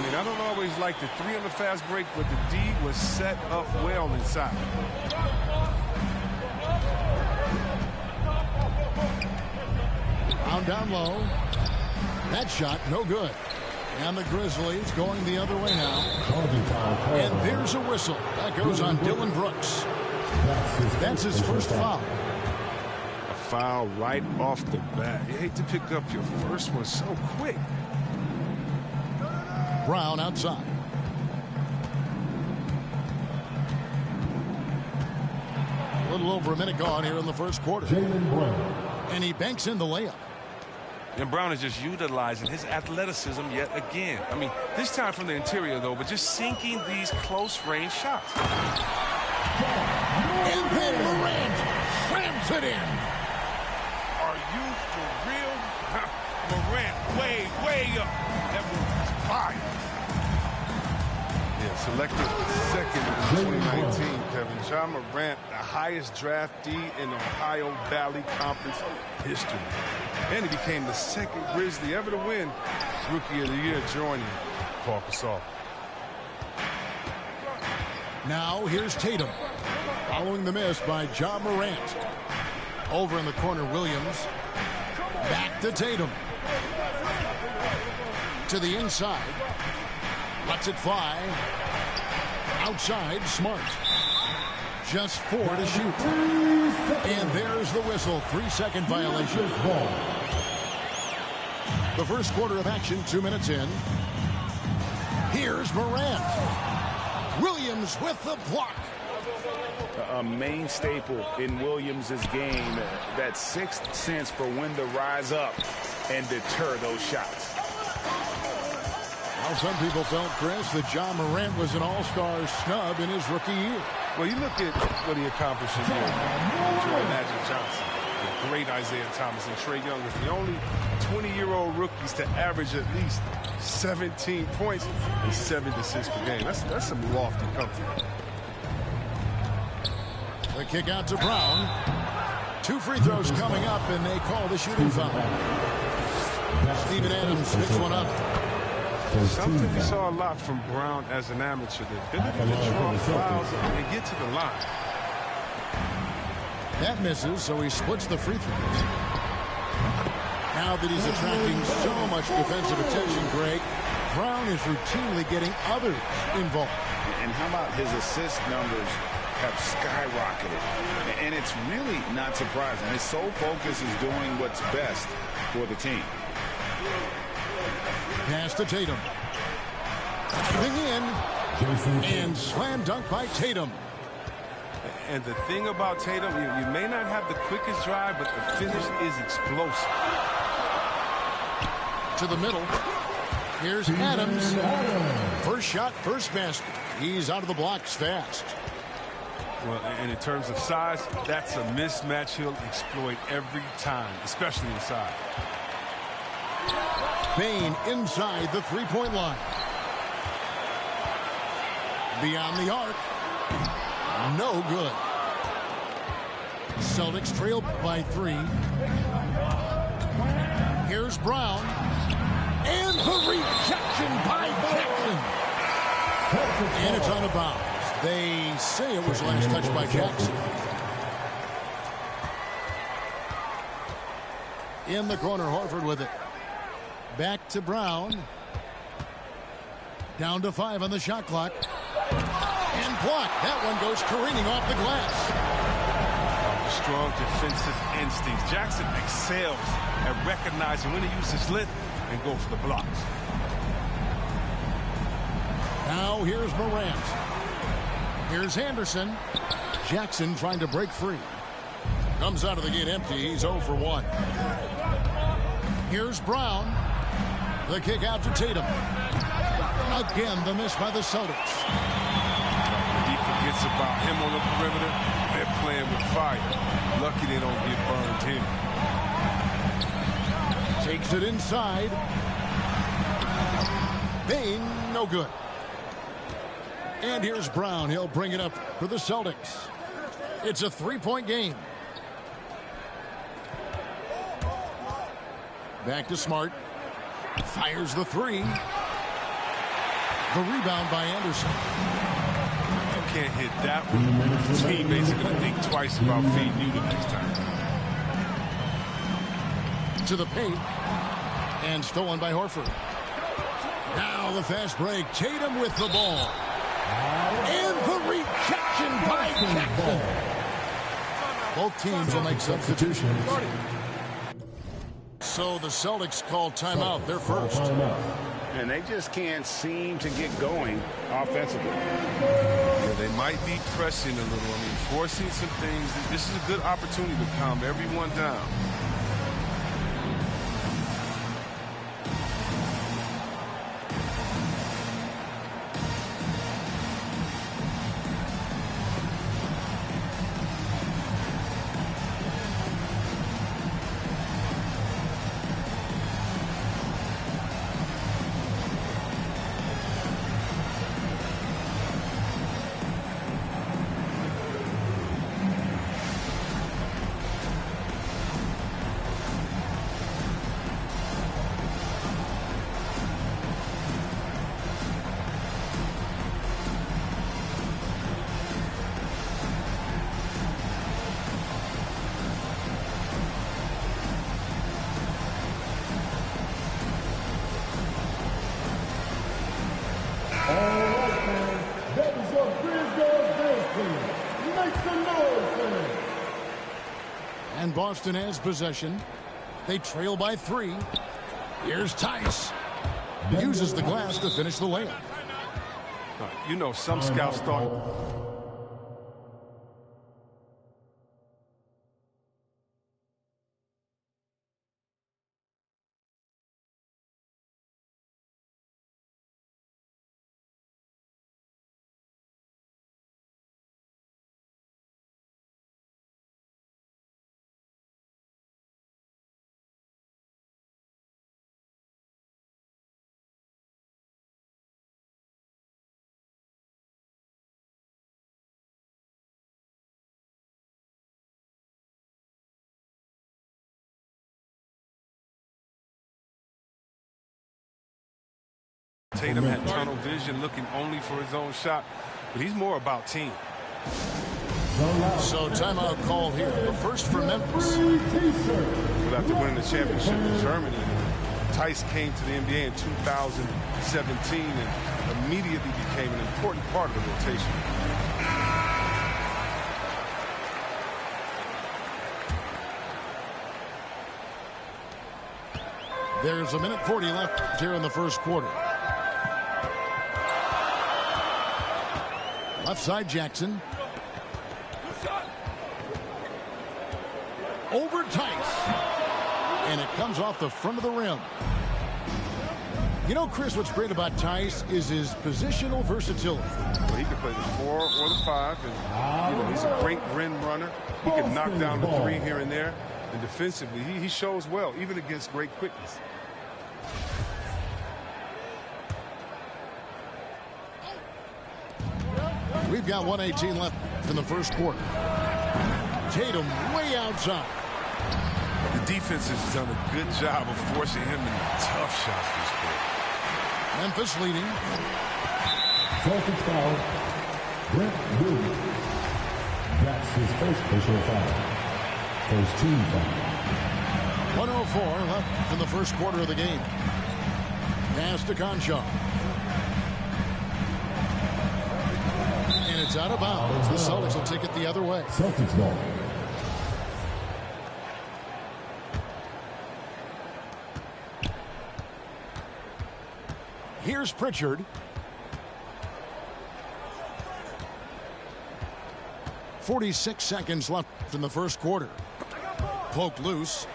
[SPEAKER 6] I don't always like the 3 on the fast break, but the D was set up well inside.
[SPEAKER 1] Brown down low. That shot, no good. And the Grizzlies going the other way now. And there's a whistle. That goes on Dylan Brooks. That's his first foul.
[SPEAKER 6] A foul right off the bat. You hate to pick up your first one so quick.
[SPEAKER 1] Brown outside. A little over a minute gone here in the first quarter. And he banks in the layup.
[SPEAKER 6] And Brown is just utilizing his athleticism yet again. I mean, this time from the interior, though, but just sinking these close-range shots.
[SPEAKER 1] And then Morant slams it in.
[SPEAKER 6] Are you for real? Morant way up. That was fire. Yeah, selected second in 2019, Kevin. Ja Morant, the highest draftee in Ohio Valley Conference history. And he became the second Grizzly ever to win Rookie of the Year, joining Paul Gasol.
[SPEAKER 1] Now here's Tatum. Following the miss by Ja Morant. Over in the corner, Williams. Back to Tatum. To the inside. Lets it fly. Outside, Smart. Just 4 to shoot. And there's the whistle. 3-second violation. The first quarter of action, 2 minutes in. Here's Morant. Williams with the block.
[SPEAKER 3] A main staple in Williams' game, that sixth sense for when to rise up and deter those shots.
[SPEAKER 1] Well, some people felt, Chris, that Ja Morant was an all-star snub in his rookie year.
[SPEAKER 6] Well, you look at what he accomplished this year. Jordan Magic Johnson, the great Isaiah Thomas, and Trae Young was the only 20-year-old rookies to average at least 17 points and 7 assists per game. That's some lofty comfort.
[SPEAKER 1] The kick out to Brown. 2 free throws coming up, and they call the shooting foul. Steven Adams picks one up.
[SPEAKER 6] Something we saw a lot from Brown as an amateur, the ability to draw fouls and get to the line.
[SPEAKER 1] That misses, so he splits the free throws. Now that he's attracting so much defensive attention, Greg, Brown is routinely getting others involved.
[SPEAKER 3] And how about his assist numbers have skyrocketed? And it's really not surprising. His sole focus is doing what's best for the team.
[SPEAKER 1] Pass to Tatum. Diving in. And slam dunk by Tatum.
[SPEAKER 6] And the thing about Tatum, you may not have the quickest drive, but the finish is explosive.
[SPEAKER 1] To the middle. Here's Adams. First shot, first basket. He's out of the blocks fast.
[SPEAKER 6] Well, and in terms of size, that's a mismatch he'll exploit every time, especially inside.
[SPEAKER 1] Bane inside the three-point line. Beyond the arc. No good. Celtics trail by 3. Here's Brown. And the rejection by Jackson. And it's out of bounds. They say it was last touched by Jackson. In the corner, Horford with it. Back to Brown. Down to 5 on the shot clock. And blocked. That one goes careening off the glass.
[SPEAKER 6] Strong defensive instincts. Jackson excels at recognizing when to use his length and go for the blocks.
[SPEAKER 1] Now here's Morant. Here's Anderson. Jackson trying to break free. Comes out of the gate empty. He's 0 for 1. Here's Brown. The kick out to Tatum. Again, the miss by the Celtics.
[SPEAKER 6] He forgets about him on the perimeter. They're playing with fire. Lucky they don't get burned here.
[SPEAKER 1] Takes it inside. Bane, no good. And here's Brown. He'll bring it up for the Celtics. It's a 3-point game. Back to Smart. Fires the 3. The rebound by Anderson.
[SPEAKER 6] You can't hit that one. The teammates are going to think twice about feeding you the next time.
[SPEAKER 1] To the paint. And stolen by Horford. Now the fast break. Tatum with the ball. And the rejection by Jackson. Both teams will make substitutions. So the Celtics call timeout. They're first.
[SPEAKER 3] And they just can't seem to get going offensively.
[SPEAKER 6] Yeah, they might be pressing a little. I mean, forcing some things. This is a good opportunity to calm everyone down.
[SPEAKER 1] And Boston has possession. They trail by 3. Here's Tice. Uses the glass to finish the layup.
[SPEAKER 6] You know, some scouts thought... Tatum had tunnel vision, looking only for his own shot, but he's more about team.
[SPEAKER 1] So timeout called here. The first for Memphis.
[SPEAKER 6] But after winning the championship in Germany, Tice came to the NBA in 2017 and immediately became an important part of the rotation.
[SPEAKER 1] There's a minute 40 left here in the first quarter. Left side, Jackson. Over Tice. And it comes off the front of the rim. You know, Chris, what's great about Tice is his positional versatility.
[SPEAKER 6] Well, he can play the 4 or the 5, and he's a great rim runner. He can knock down the 3 here and there, and defensively, he shows well, even against great quickness.
[SPEAKER 1] We've got 1:18 left in the first quarter. Tatum way outside.
[SPEAKER 6] The defense has done a good job of forcing him into tough shots this quarter.
[SPEAKER 1] Memphis leading.
[SPEAKER 5] Celtics foul. Brent Williams. That's his first personal foul. First team foul.
[SPEAKER 1] 1:04 left in the first quarter of the game. Pass to Conchar. And it's out of bounds. The Celtics will take it the other way.
[SPEAKER 5] Celtics ball.
[SPEAKER 1] Here's Pritchard. .46 seconds left in the first quarter. Poked loose.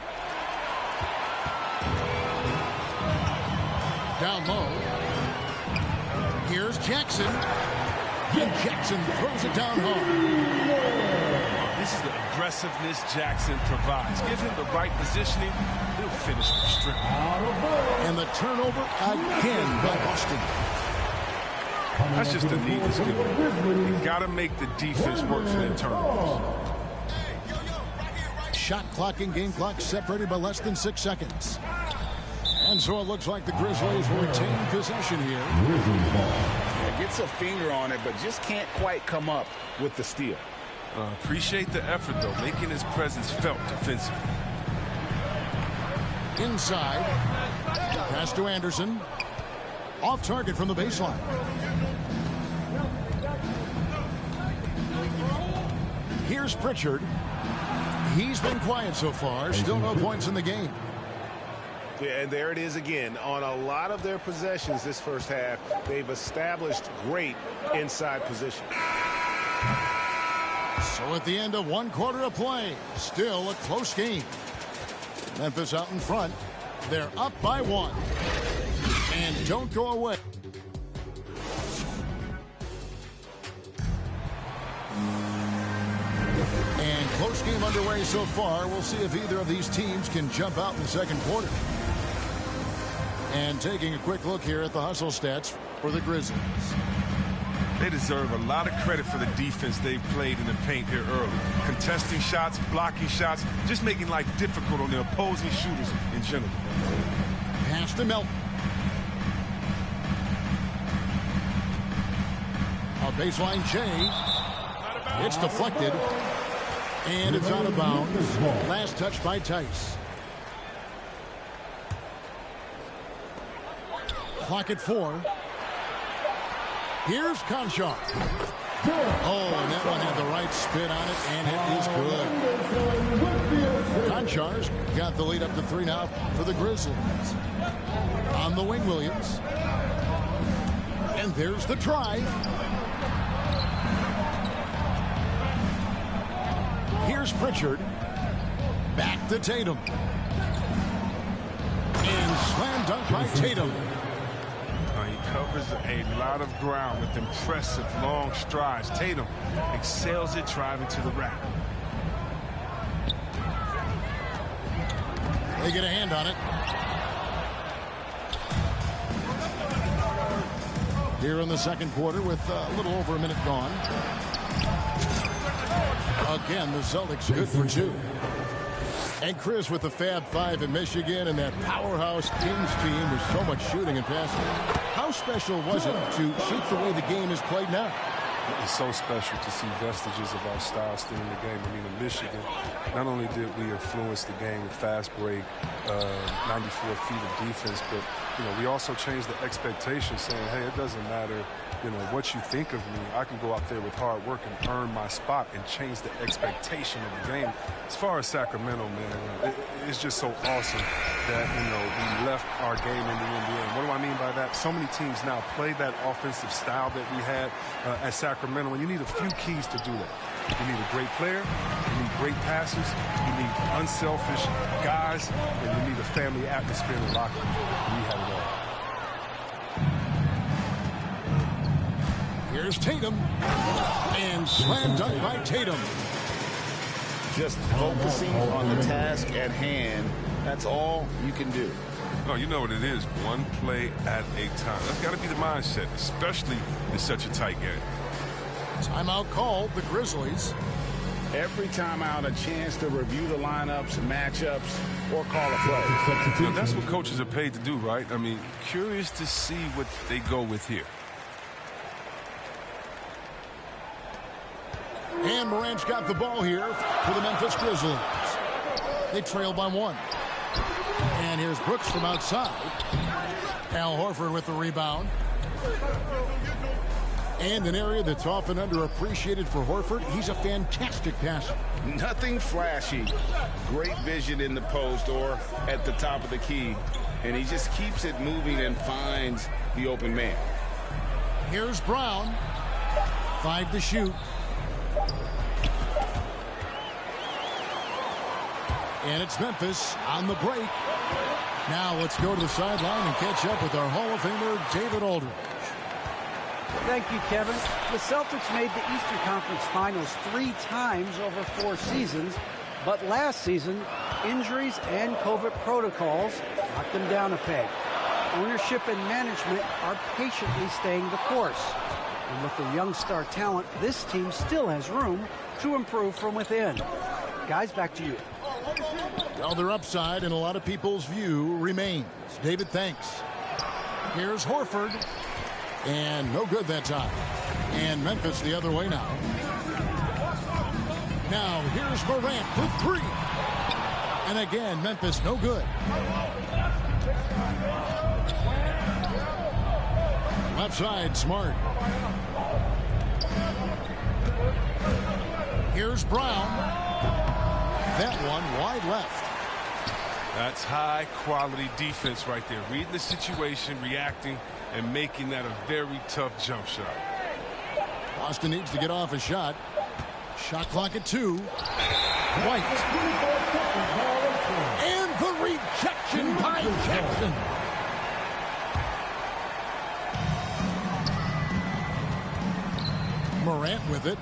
[SPEAKER 1] Down low. Here's Jackson. And Jackson throws it down home.
[SPEAKER 6] This is the aggressiveness Jackson provides. Give him the right positioning, he'll finish the strip.
[SPEAKER 1] And the turnover again by Boston.
[SPEAKER 6] That's just a needless skill. You got to make the defense work for their turnovers.
[SPEAKER 1] Shot clock and game clock separated by less than 6 seconds. And so it looks like the Grizzlies will retain possession here.
[SPEAKER 3] Yeah, gets a finger on it, but just can't quite come up with the steal.
[SPEAKER 6] Appreciate the effort, though, making his presence felt defensively.
[SPEAKER 1] Inside. Pass to Anderson. Off target from the baseline. Here's Pritchard. He's been quiet so far. Still no points in the game.
[SPEAKER 7] Yeah, and there it is again. On a lot of their possessions this first half, they've established great inside position.
[SPEAKER 1] So at the end of 1 quarter of play, still a close game. Memphis out in front. They're up by 1. And don't go away. And close game underway so far. We'll see if either of these teams can jump out in the second quarter. And taking a quick look here at the hustle stats for the Grizzlies.
[SPEAKER 6] They deserve a lot of credit for the defense they've played in the paint here early. Contesting shots, blocking shots, just making life difficult on the opposing shooters in general.
[SPEAKER 1] Pass to Melton. A baseline Jay. It's deflected. And it's out of bounds. Last touch by Tice. Clock at 4. Here's Conchar. Oh, and that one had the right spin on it, and it is good. Conchar's got the lead up to 3 now for the Grizzlies. On the wing, Williams. And there's the drive. Here's Pritchard. Back to Tatum. And slam dunk by Tatum.
[SPEAKER 6] He covers a lot of ground with impressive long strides. Tatum excels at driving to the rack.
[SPEAKER 1] They get a hand on it. Here in the second quarter with a little over a minute gone. Again, the Celtics good for 2. And Chris with the Fab Five in Michigan and that powerhouse Kings team with so much shooting and passing. How special was it to shape the way the game is played now?
[SPEAKER 6] It's so special to see vestiges of our style still in the game. I mean, in Michigan, not only did we influence the game with fast break, 94 feet of defense, but, we also changed the expectation saying, hey, it doesn't matter, what you think of me. I can go out there with hard work and earn my spot and change the expectation of the game. As far as Sacramento, man, it's just so awesome that, we left our game in the NBA. And what do I mean by that? So many teams now play that offensive style that we had at Sacramento, and you need a few keys to do that. You need a great player, you need great passes, you need unselfish guys, and you need a family atmosphere in the locker room. We had it all.
[SPEAKER 1] Here's Tatum. And slam dunk by Tatum.
[SPEAKER 3] Just focusing on the task at hand. That's all you can do.
[SPEAKER 6] Oh, you know what it is. One play at a time. That's got to be the mindset, especially in such a tight game.
[SPEAKER 1] Timeout called, the Grizzlies.
[SPEAKER 3] Every timeout, a chance to review the lineups, matchups, or call a play.
[SPEAKER 6] Now, that's what coaches are paid to do, right? I mean, curious to see what they go with here.
[SPEAKER 1] And Morant's got the ball here for the Memphis Grizzlies. They trail by 1. And here's Brooks from outside. Al Horford with the rebound. And an area that's often underappreciated for Horford, he's a fantastic passer.
[SPEAKER 3] Nothing flashy. Great vision in the post or at the top of the key. And he just keeps it moving and finds the open man.
[SPEAKER 1] Here's Brown. 5 to shoot. And it's Memphis on the break. Now let's go to the sideline and catch up with our Hall of Famer, David Aldridge.
[SPEAKER 4] Thank you, Kevin. The Celtics made the Eastern Conference Finals 3 times over 4 seasons, but last season, injuries and COVID protocols knocked them down a peg. Ownership and management are patiently staying the course. And with the young star talent, this team still has room to improve from within. Guys, back to you.
[SPEAKER 1] Well, their upside in a lot of people's view remains. David, thanks. Here's Horford. And no good that time. And Memphis the other way now. Now here's Morant for 3. And again, Memphis no good. Left side, Smart. Here's Brown. That one wide left.
[SPEAKER 6] That's high-quality defense right there. Reading the situation, reacting, and making that a very tough jump shot.
[SPEAKER 1] Boston needs to get off a shot. Shot clock at 2. White. And the rejection by Jackson. Morant with it.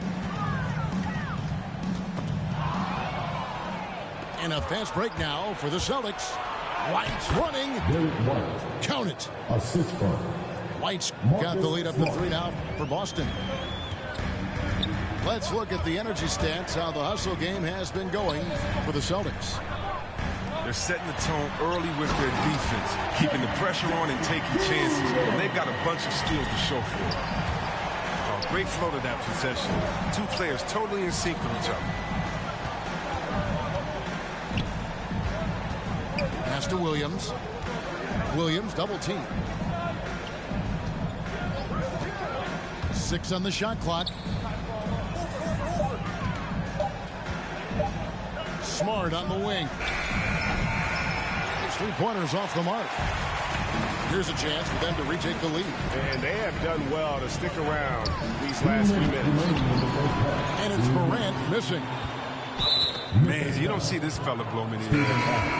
[SPEAKER 1] And a fast break now for the Celtics. White's running.
[SPEAKER 5] White.
[SPEAKER 1] Count it.
[SPEAKER 5] Assist for
[SPEAKER 1] White's got the lead up to 3 now for Boston. Let's look at the energy stats, how the hustle game has been going for the Celtics.
[SPEAKER 6] They're setting the tone early with their defense, keeping the pressure on and taking chances. They've got a bunch of steals to show for it. Oh, great flow to that possession. 2 players totally in sync with each other.
[SPEAKER 1] Pass to Williams. Williams double team. 6 on the shot clock. Smart on the wing. His 3-pointers off the mark. Here's a chance for them to retake the lead.
[SPEAKER 7] And they have done well to stick around these last few minutes.
[SPEAKER 1] And it's Morant missing.
[SPEAKER 6] Man, you don't see this fella blow many.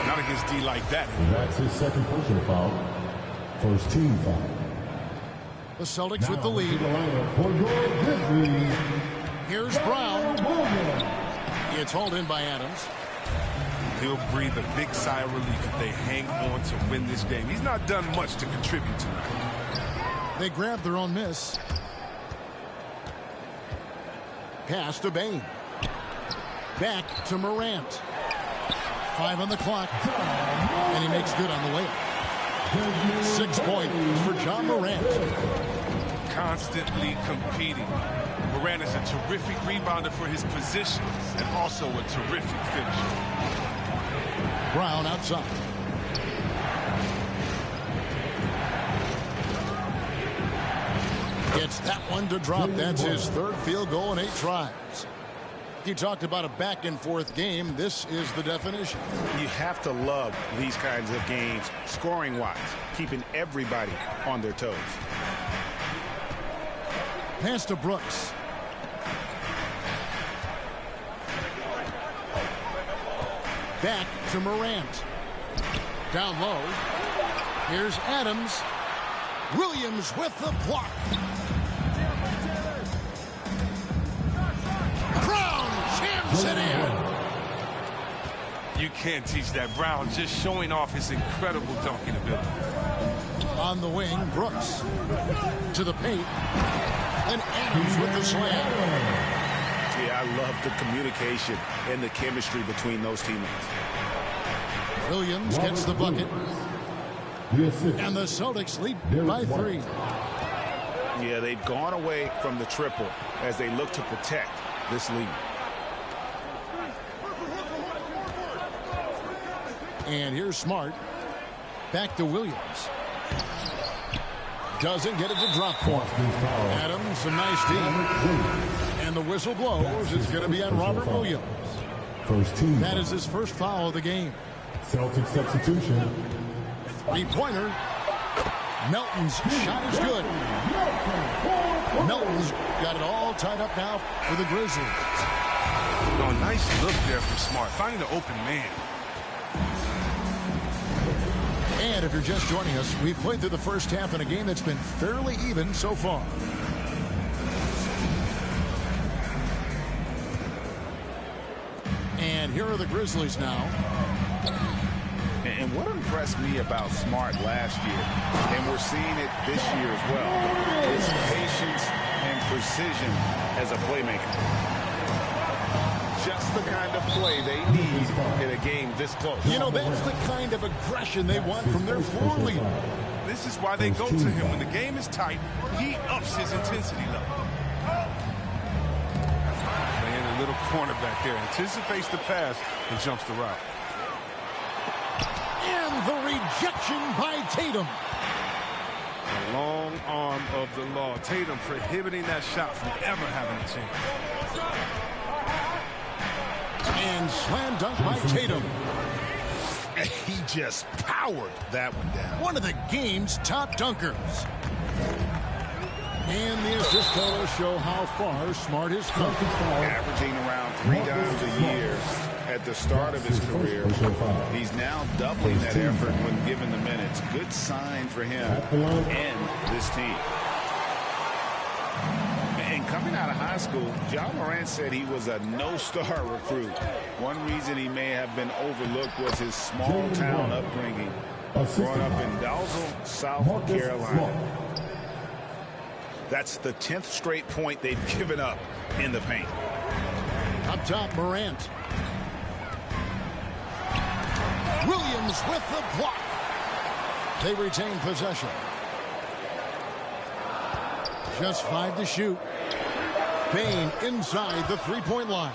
[SPEAKER 6] Not against D like that.
[SPEAKER 5] That's his second personal foul. First team foul.
[SPEAKER 1] The Celtics with the lead.
[SPEAKER 5] For your Grizzlies.
[SPEAKER 1] Here's Brown. It's hauled in by Adams.
[SPEAKER 6] He'll breathe a big sigh of relief if they hang on to win this game. He's not done much to contribute tonight.
[SPEAKER 1] They grab their own miss. Pass to Bain. Back to Morant. 5 on the clock. And he makes good on the layup. 6 points for John Morant.
[SPEAKER 6] Constantly competing. Morant is a terrific rebounder for his position and also a terrific finisher.
[SPEAKER 1] Brown outside. Gets that one to drop. That's his 3rd field goal in 8 tries. You talked about a back-and-forth game. This is the definition.
[SPEAKER 7] You have to love these kinds of games, scoring-wise, keeping everybody on their toes.
[SPEAKER 1] Pass to Brooks. Back to Morant. Down low. Here's Adams. Williams with the block. puts it in.
[SPEAKER 6] You can't teach that. Brown just showing off his incredible dunking ability.
[SPEAKER 1] On the wing, Brooks to the paint. And Adams with the slam.
[SPEAKER 7] Yeah, I love the communication and the chemistry between those teammates.
[SPEAKER 1] Williams gets the bucket. And the Celtics lead by 3.
[SPEAKER 7] Yeah, they've gone away from the triple as they look to protect this lead.
[SPEAKER 1] And here's Smart. Back to Williams. Doesn't get it to drop point. Adams, some nice D. And the whistle blows. It's going to be on Robert Williams. That is his first foul of the game.
[SPEAKER 5] Celtic substitution.
[SPEAKER 1] Three-pointer. Melton's shot is good. Melton's got it all tied up now for the Grizzlies.
[SPEAKER 6] Oh, nice look there from Smart, finding the open man.
[SPEAKER 1] And if you're just joining us, we've played through the first half in a game that's been fairly even so far. And here are the Grizzlies now.
[SPEAKER 3] And what impressed me about Smart last year, and we're seeing it this year as well, is patience and precision as a playmaker. Just the kind of play they need in a game this close.
[SPEAKER 1] You know, that's the kind of aggression they want from their floor leader.
[SPEAKER 6] This is why they go to him. When the game is tight, he ups his intensity level. Playing a little cornerback there, anticipates the pass and jumps the route.
[SPEAKER 1] And the rejection by Tatum.
[SPEAKER 6] The long arm of the law. Tatum prohibiting that shot from ever having a chance.
[SPEAKER 1] And slam dunk by Tatum.
[SPEAKER 7] He just powered that one down.
[SPEAKER 1] One of the game's top dunkers. And the assist totals show how far Smart has come.
[SPEAKER 3] Averaging around 3 times a year at the start of his career. He's now doubling that effort when given the minutes. Good sign for him and this team. And coming out of high school, John Morant said he was a no-star recruit. One reason he may have been overlooked was his small-town upbringing, growing up in Dalzell, South Carolina. That's the 10th straight point they've given up in the paint.
[SPEAKER 1] Up top, Morant. Williams with the block. They retain possession. Just 5 to shoot. Bain inside the three-point line.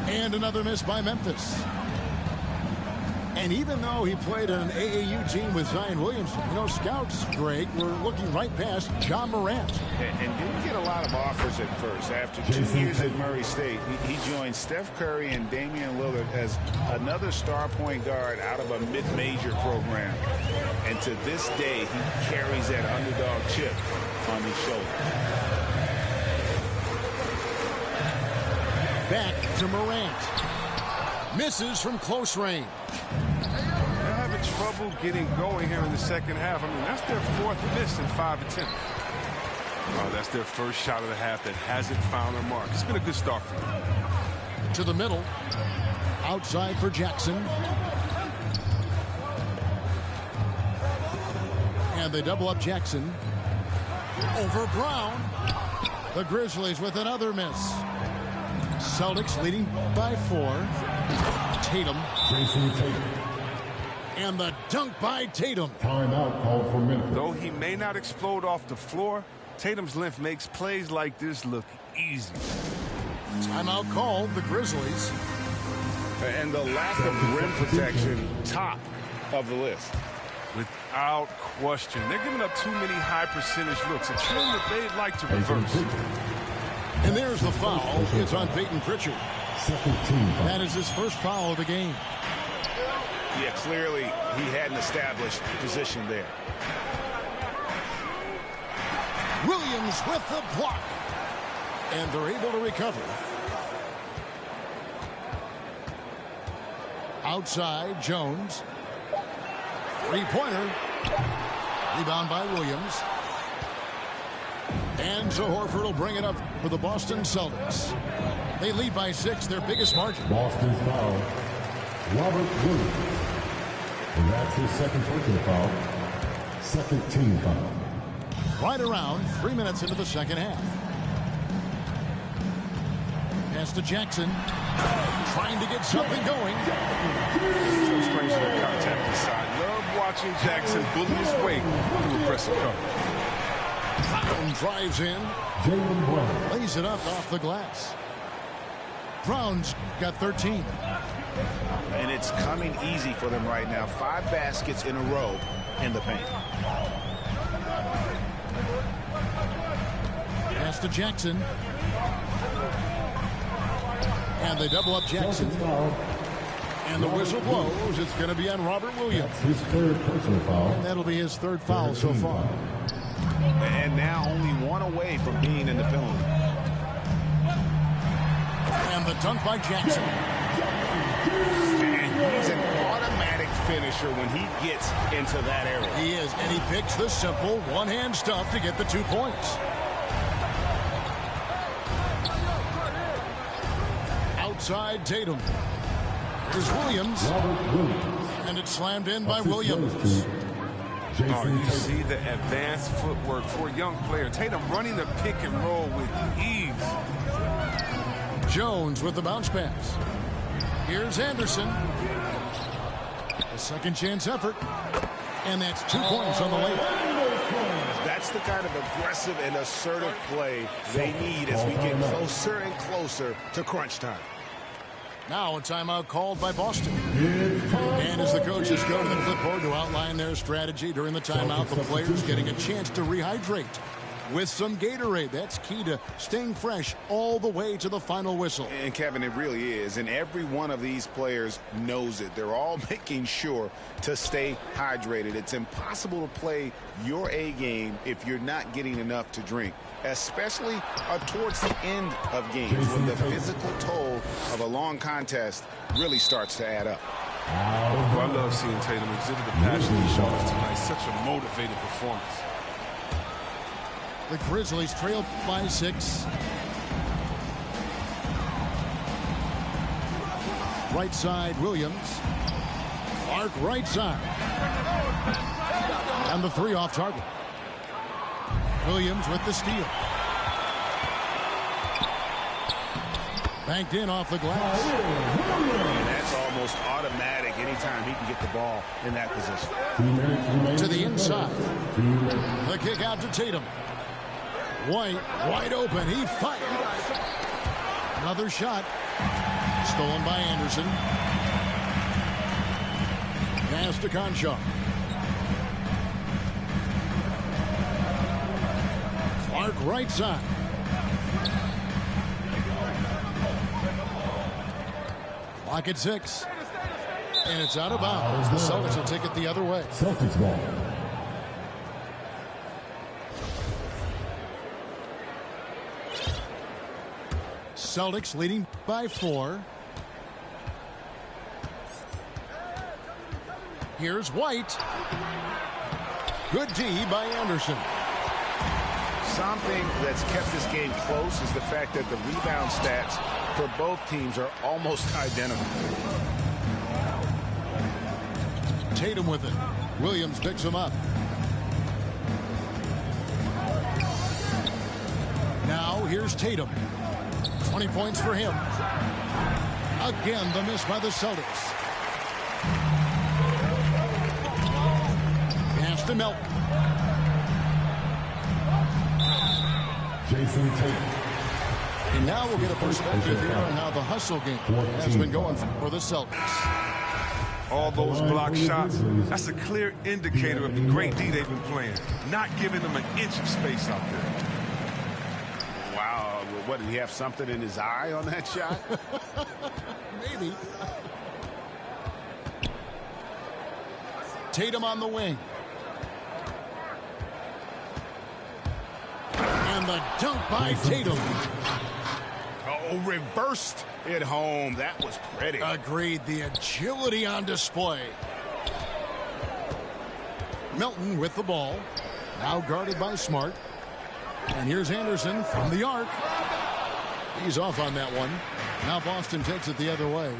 [SPEAKER 1] And another miss by Memphis. And even though he played on an AAU team with Zion Williamson, you know, scouts, Greg, were looking right past John Morant.
[SPEAKER 3] And didn't get a lot of offers at first. After 2 years at Murray State, he joined Steph Curry and Damian Lillard as another star point guard out of a mid-major program. And to this day, he carries that underdog chip on his shoulder.
[SPEAKER 1] Back to Morant. Misses from close range.
[SPEAKER 6] They're having trouble getting going here in the second half. I mean, that's their 4th miss in 5 attempts. Oh, that's their first shot of the half that hasn't found their mark. It's been a good start for them.
[SPEAKER 1] To the middle. Outside for Jackson. And they double up Jackson. Over Brown. The Grizzlies with another miss. Celtics leading by 4. Tatum. And the dunk by Tatum.
[SPEAKER 5] Timeout called for Memphis.
[SPEAKER 6] Though he may not explode off the floor, Tatum's length makes plays like this look easy.
[SPEAKER 1] Timeout called, the Grizzlies.
[SPEAKER 3] And the lack of rim protection, top of the list.
[SPEAKER 6] Without question. They're giving up too many high percentage looks, a trend that they'd like to reverse.
[SPEAKER 1] And there's the foul. It's on Peyton Pritchard. That is his first foul of the game.
[SPEAKER 7] Yeah, clearly he hadn't established position there.
[SPEAKER 1] Williams with the block. And they're able to recover. Outside, Jones. Three-pointer. Rebound by Williams. And so Horford will bring it up for the Boston Celtics. They lead by 6, their biggest margin.
[SPEAKER 5] Boston's foul, Robert Williams. And that's his second personal foul. Second team foul.
[SPEAKER 1] Right around 3 minutes into the second half. Pass to Jackson. Trying to get something going.
[SPEAKER 6] So strange to the contact inside. Love watching Jackson bully his way through aggressive cover.
[SPEAKER 1] Brown drives in.
[SPEAKER 5] Jaylen Brown.
[SPEAKER 1] Lays it up off the glass. Brown's got 13.
[SPEAKER 3] And it's coming easy for them right now. 5 baskets in a row in the paint.
[SPEAKER 1] Pass to Jackson. And they double up Jackson. And the whistle blows. It's going to be on Robert Williams.
[SPEAKER 5] That's his third personal foul.
[SPEAKER 1] And that'll be his third foul so far.
[SPEAKER 3] And now only 1 away from being in the penalty.
[SPEAKER 1] And the dunk by Jackson.
[SPEAKER 7] And he's an automatic finisher when he gets into that area.
[SPEAKER 1] He is, and he picks the simple one-hand stuff to get the 2 points. Outside Tatum. Here's Williams. And it's slammed in by Williams.
[SPEAKER 6] Oh, you see the advanced footwork for a young player. Tatum running the pick and roll with ease.
[SPEAKER 1] Jones with the bounce pass. Here's Anderson. A second chance effort. And that's 2 points on the layup.
[SPEAKER 7] That's the kind of aggressive and assertive play they need as we get closer and closer to crunch time.
[SPEAKER 1] Now a timeout called by Boston. And as the coaches go to the clipboard to outline their strategy during the timeout, the players getting a chance to rehydrate with some Gatorade. That's key to staying fresh all the way to the final whistle.
[SPEAKER 3] And Kevin, it really is. And every one of these players knows it. They're all making sure to stay hydrated. It's impossible to play your A game if you're not getting enough to drink, especially towards the end of games when the physical toll of a long contest really starts to add up.
[SPEAKER 6] I love seeing Tatum exhibit the passion he shows tonight. Such a motivated performance.
[SPEAKER 1] The Grizzlies trail by 6. Right side, Williams. Clark right side. And the 3 off target. Williams with the steal. Banked in off the glass.
[SPEAKER 7] And that's almost automatic anytime he can get the ball in that position.
[SPEAKER 1] To the inside. The kick out to Tatum. White wide open. He fires. Another shot. Stolen by Anderson. Pass to Conchar. Clark right side. Clock at 6. And it's out of bounds. The Celtics will take it the other way.
[SPEAKER 5] Celtics ball.
[SPEAKER 1] Celtics leading by 4. Here's White. Good D by Anderson.
[SPEAKER 7] Something that's kept this game close is the fact that the rebound stats for both teams are almost identical.
[SPEAKER 1] Tatum with it. Williams picks him up. Now here's Tatum. 20 points for him. Again, the miss by the Celtics. Pass to Melton.
[SPEAKER 5] Jason Tatum.
[SPEAKER 1] And now we'll get a perspective here on how the hustle game has been going for the Celtics.
[SPEAKER 6] All those block shots, that's a clear indicator of the great D they've been playing. Not giving them an inch of space out there.
[SPEAKER 7] Wow, what, did he have something in his eye on that shot?
[SPEAKER 1] Maybe. Tatum on the wing. And the dunk by Tatum.
[SPEAKER 7] Oh, reversed it home. That was pretty.
[SPEAKER 1] Agreed. The agility on display. Melton with the ball. Now guarded by Smart. And here's Anderson from the arc. He's off on that one. Now Boston takes it the other way.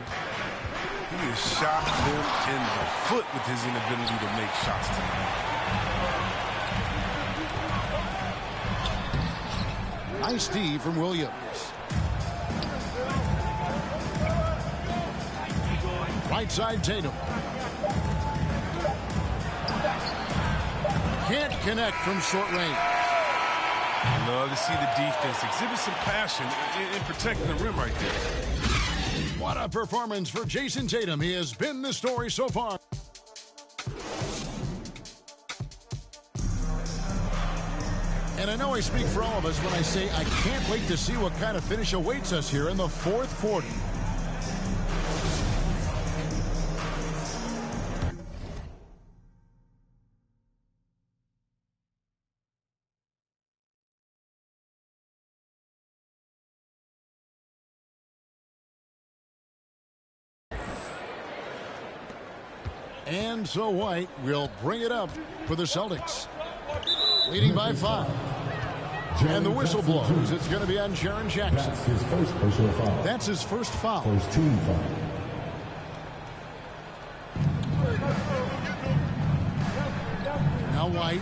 [SPEAKER 6] He has shot them in the foot with his inability to make shots tonight.
[SPEAKER 1] Nice D from Williams. Right side Tatum. Can't connect from short range.
[SPEAKER 6] I love to see the defense exhibit some passion in protecting the rim right there.
[SPEAKER 1] What a performance for Jason Tatum. He has been the story so far. And I know I speak for all of us when I say I can't wait to see what kind of finish awaits us here in the fourth quarter. And so White will bring it up for the Celtics. Leading by 5. And the whistle blows. It's going to be on Jaren Jackson.
[SPEAKER 5] That's his first personal foul.
[SPEAKER 1] That's his first foul.
[SPEAKER 5] First team foul.
[SPEAKER 1] Now White.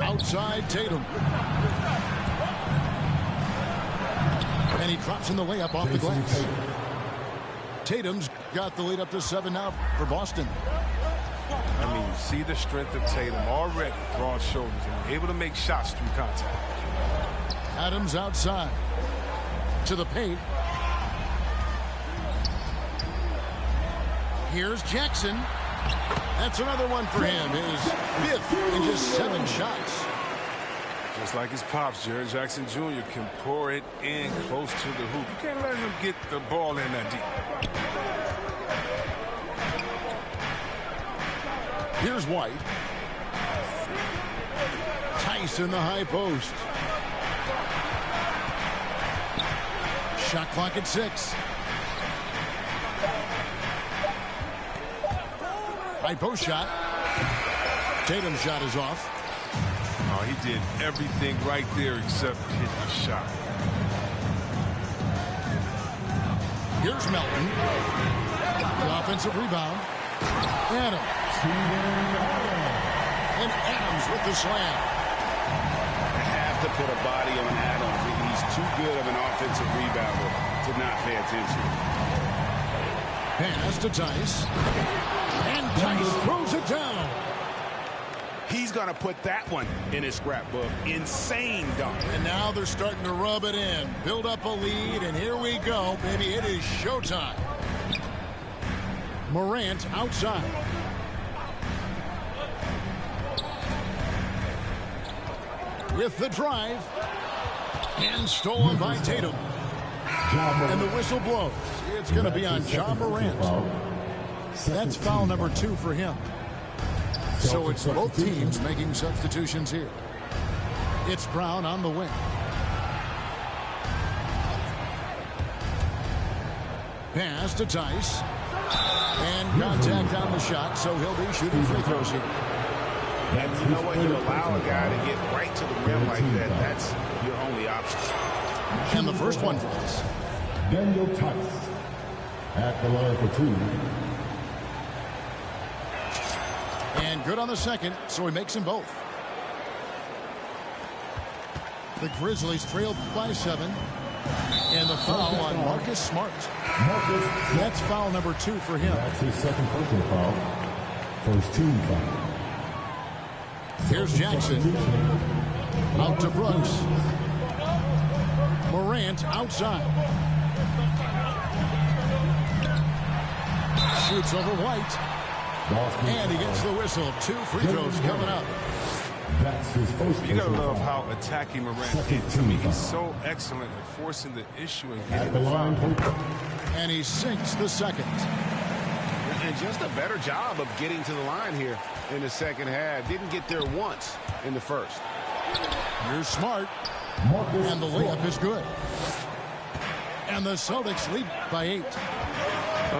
[SPEAKER 1] Outside Tatum. And he drops in the layup off the glass. Tatum's got the lead up to 7 now for Boston.
[SPEAKER 6] I mean, you see the strength of Tatum already, broad shoulders, and able to make shots through contact.
[SPEAKER 1] Adams outside to the paint. Here's Jackson. That's another one for him. His 5th in just 7 shots.
[SPEAKER 6] Just like his pops, Jaren Jackson Jr. can pour it in close to the hoop. You can't let him get the ball in that deep.
[SPEAKER 1] Here's White. Tice in the high post. Shot clock at 6. High post shot. Tatum's shot is off.
[SPEAKER 6] Oh, he did everything right there except hit the shot.
[SPEAKER 1] Here's Melton. The offensive rebound. Adams. And Adams with the slam.
[SPEAKER 3] I have to put a body on Adams. He's too good of an offensive rebounder to not pay attention.
[SPEAKER 1] Pass to Tice. And Tice throws it down.
[SPEAKER 7] He's going to put that one in his scrapbook. Insane dunk.
[SPEAKER 1] And now they're starting to rub it in. Build up a lead, and here we go, baby. It is showtime. Morant outside. With the drive. And stolen by Tatum. And the whistle blows. It's going to be on Ja Morant. That's foul number 2 for him. So it's both teams making substitutions here. It's Brown on the wing. Pass to Tice. And contact on the shot, so he'll be shooting free throws here.
[SPEAKER 3] And you know what? You allow a guy to get right to the rim like that. That's your only option.
[SPEAKER 1] And the first one falls.
[SPEAKER 5] Daniel Tice at the line for 2.
[SPEAKER 1] And good on the second, so he makes them both. The Grizzlies trailed by 7. And the foul on Marcus Smart. That's foul number 2 for him.
[SPEAKER 5] That's his second personal foul. First team foul.
[SPEAKER 1] Here's Jackson. Out to Brooks. Morant outside. Shoots over White. And he gets the whistle. 2 free throws coming up.
[SPEAKER 5] That's his first.
[SPEAKER 6] You gotta love how attacking Morant is. I mean, he's so excellent at forcing the issue and getting the foul.
[SPEAKER 1] And he sinks the second.
[SPEAKER 7] And just a better job of getting to the line here in the second half. Didn't get there once in the first.
[SPEAKER 1] Here's Smart. And the layup is good. And the Celtics lead by 8.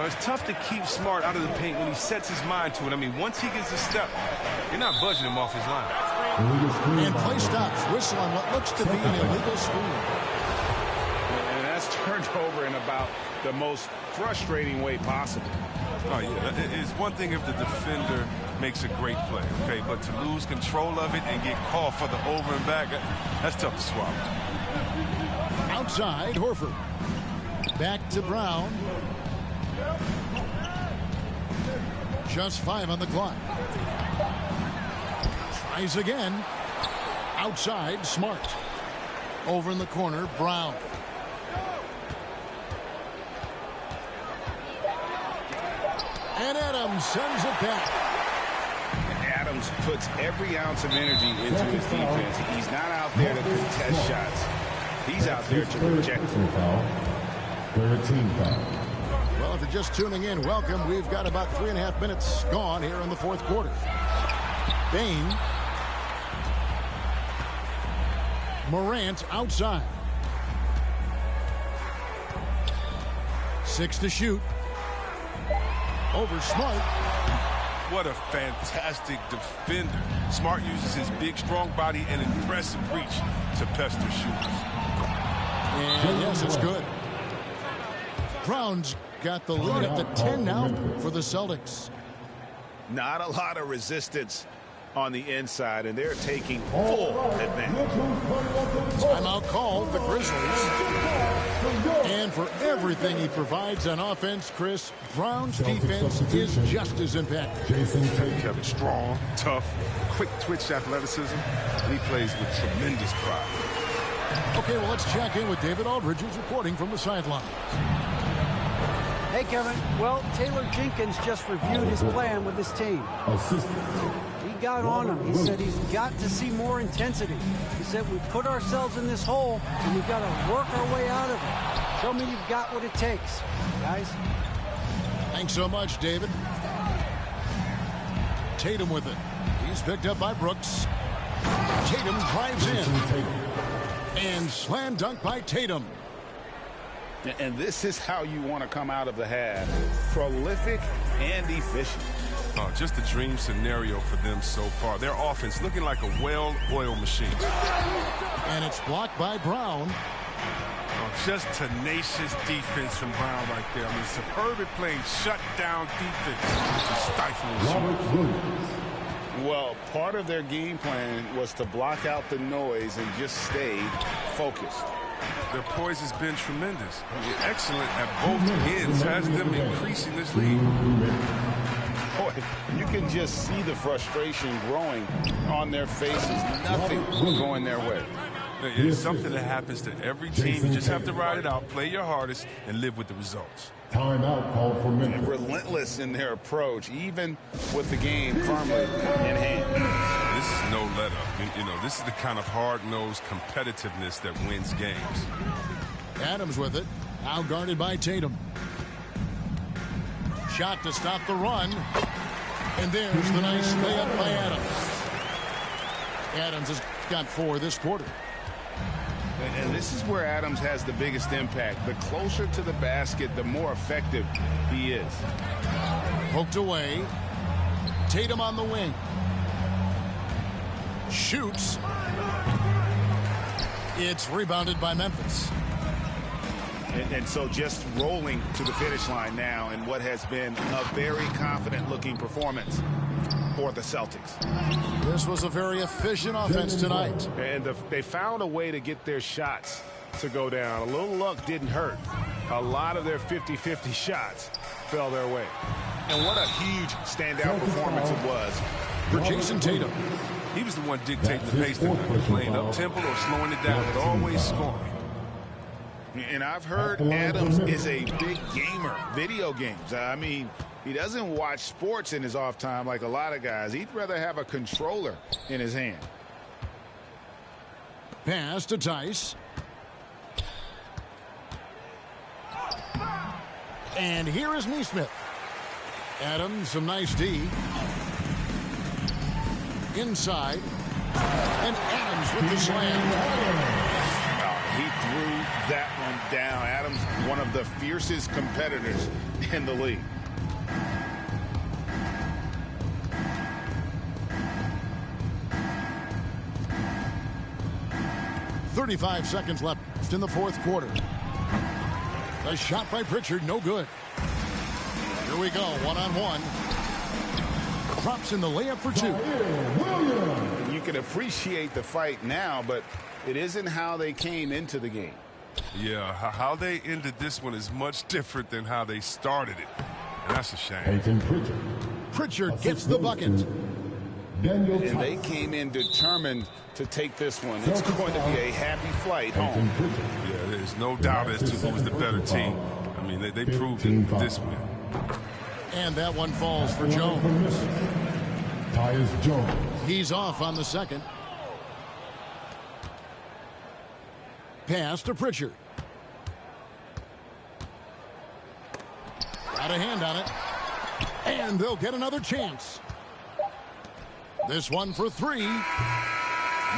[SPEAKER 6] It's tough to keep Smart out of the paint when he sets his mind to it. I mean, once he gets a step, you're not budging him off his line.
[SPEAKER 1] And play stops. Whistle on what looks to be an illegal screen.
[SPEAKER 7] And that's turned over in about the most frustrating way possible.
[SPEAKER 6] Oh, yeah. It's one thing if the defender makes a great play, okay? But to lose control of it and get called for the over and back, that's tough to swallow.
[SPEAKER 1] Outside, Horford. Back to Brown. Just 5 on the clock. Tries again. Outside, Smart. Over in the corner, Brown. And Adams sends it back.
[SPEAKER 3] Adams puts every ounce of energy into his defense. He's not out there to contest shots. He's out there to reject them.
[SPEAKER 5] 13 foul.
[SPEAKER 1] Well, if you're just tuning in, welcome. We've got about 3.5 minutes gone here in the fourth quarter. Bain. Morant outside. 6 to shoot. Over Smart.
[SPEAKER 6] What a fantastic defender. Smart uses his big, strong body and impressive reach to pester shooters.
[SPEAKER 1] And yes, it's good. Brown's got the lead up to 10 now for the Celtics.
[SPEAKER 7] Not a lot of resistance on the inside, and they're taking full advantage.
[SPEAKER 1] Timeout called, the Grizzlies. And for everything he provides on offense, Chris, Brown's defense is just as impactful.
[SPEAKER 6] Kevin, strong, tough, quick twitch athleticism, and he plays with tremendous pride.
[SPEAKER 1] Okay, well, let's check in with David Aldridge, who's reporting from the sidelines.
[SPEAKER 4] Hey, Kevin. Well, Taylor Jenkins just reviewed his plan with his team. He got on him. He said he's got to see more intensity. He said we put ourselves in this hole, and we've got to work our way out of it. Show me you've got what it takes, guys.
[SPEAKER 1] Thanks so much, David. Tatum with it. He's picked up by Brooks. Tatum drives in. And slam dunk by Tatum.
[SPEAKER 3] And this is how you want to come out of the half. Prolific and efficient.
[SPEAKER 6] Oh, just a dream scenario for them so far. Their offense looking like a well-oiled machine.
[SPEAKER 1] And it's blocked by Brown.
[SPEAKER 6] Oh, just tenacious defense from Brown right there. I mean, superb at playing shut-down defense to stifle shooters.
[SPEAKER 3] Well, part of their game plan was to block out the noise and just stay focused.
[SPEAKER 6] Their poise has been tremendous. Excellent at both ends, has them increasing this lead.
[SPEAKER 3] Boy, you can just see the frustration growing on their faces. Nothing going their way.
[SPEAKER 6] It's something that happens to every team. You just have to ride it out, play your hardest, and live with the results.
[SPEAKER 5] Timeout called for Memphis.
[SPEAKER 3] Relentless in their approach, even with the game firmly in hand.
[SPEAKER 6] This is no let-up. You know, this is the kind of hard-nosed competitiveness that wins games.
[SPEAKER 1] Adams with it. Now guarded by Tatum. Shot to stop the run. And there's the nice layup by Adams. Adams has got 4 this quarter.
[SPEAKER 3] And this is where Adams has the biggest impact. The closer to the basket, the more effective he is.
[SPEAKER 1] Poked away. Tatum on the wing. Shoots. It's rebounded by Memphis.
[SPEAKER 7] And so just rolling to the finish line now in what has been a very confident-looking performance for the Celtics.
[SPEAKER 1] This was a very efficient offense tonight.
[SPEAKER 7] And they found a way to get their shots to go down. A little luck didn't hurt. A lot of their 50-50 shots fell their way. And what a huge standout performance it was
[SPEAKER 1] For Jason Tatum.
[SPEAKER 6] He was the one dictating the pace tonight, playing up-tempo or slowing it down, but always scoring.
[SPEAKER 7] And I've heard Adams is a big gamer, video games. I mean, he doesn't watch sports in his off time like a lot of guys. He'd rather have a controller in his hand.
[SPEAKER 1] Pass to Tice. And here is Neesmith. Adams, some nice D. Inside. And Adams with the slam.
[SPEAKER 7] He threw that one down. Adams, one of the fiercest competitors in the league.
[SPEAKER 1] 35 seconds left in the fourth quarter. The shot by Pritchard, no good. Here we go, one-on-one. Drops in the layup for two.
[SPEAKER 3] You can appreciate the fight now, but it isn't how they came into the game.
[SPEAKER 6] Yeah, how they ended this one is much different than how they started it. And that's a shame.
[SPEAKER 5] Peyton Pritchard.
[SPEAKER 1] Pritchard gets the bucket.
[SPEAKER 3] And they came in determined to take this one. It's going to be a happy flight home.
[SPEAKER 6] Yeah, there's no doubt as to who's the better team. I mean, they proved it this one.
[SPEAKER 1] And that one falls for Jones.
[SPEAKER 5] Tyus Jones.
[SPEAKER 1] He's off on the second. Pass to Pritchard. Got a hand on it. And they'll get another chance. This one for three.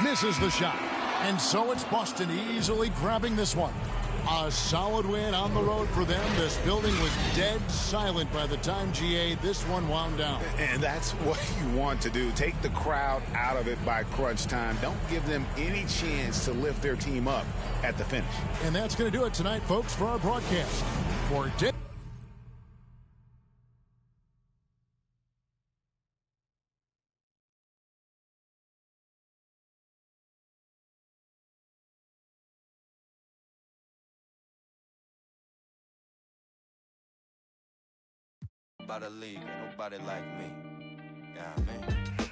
[SPEAKER 1] Misses the shot. And so it's Boston easily grabbing this one. A solid win on the road for them. This building was dead silent by the time this one wound down.
[SPEAKER 3] And that's what you want to do. Take the crowd out of it by crunch time. Don't give them any chance to lift their team up at the finish.
[SPEAKER 1] And that's going to do it tonight, folks, for our broadcast. For Dick.
[SPEAKER 9] About the league, ain't nobody like me. Yeah, man.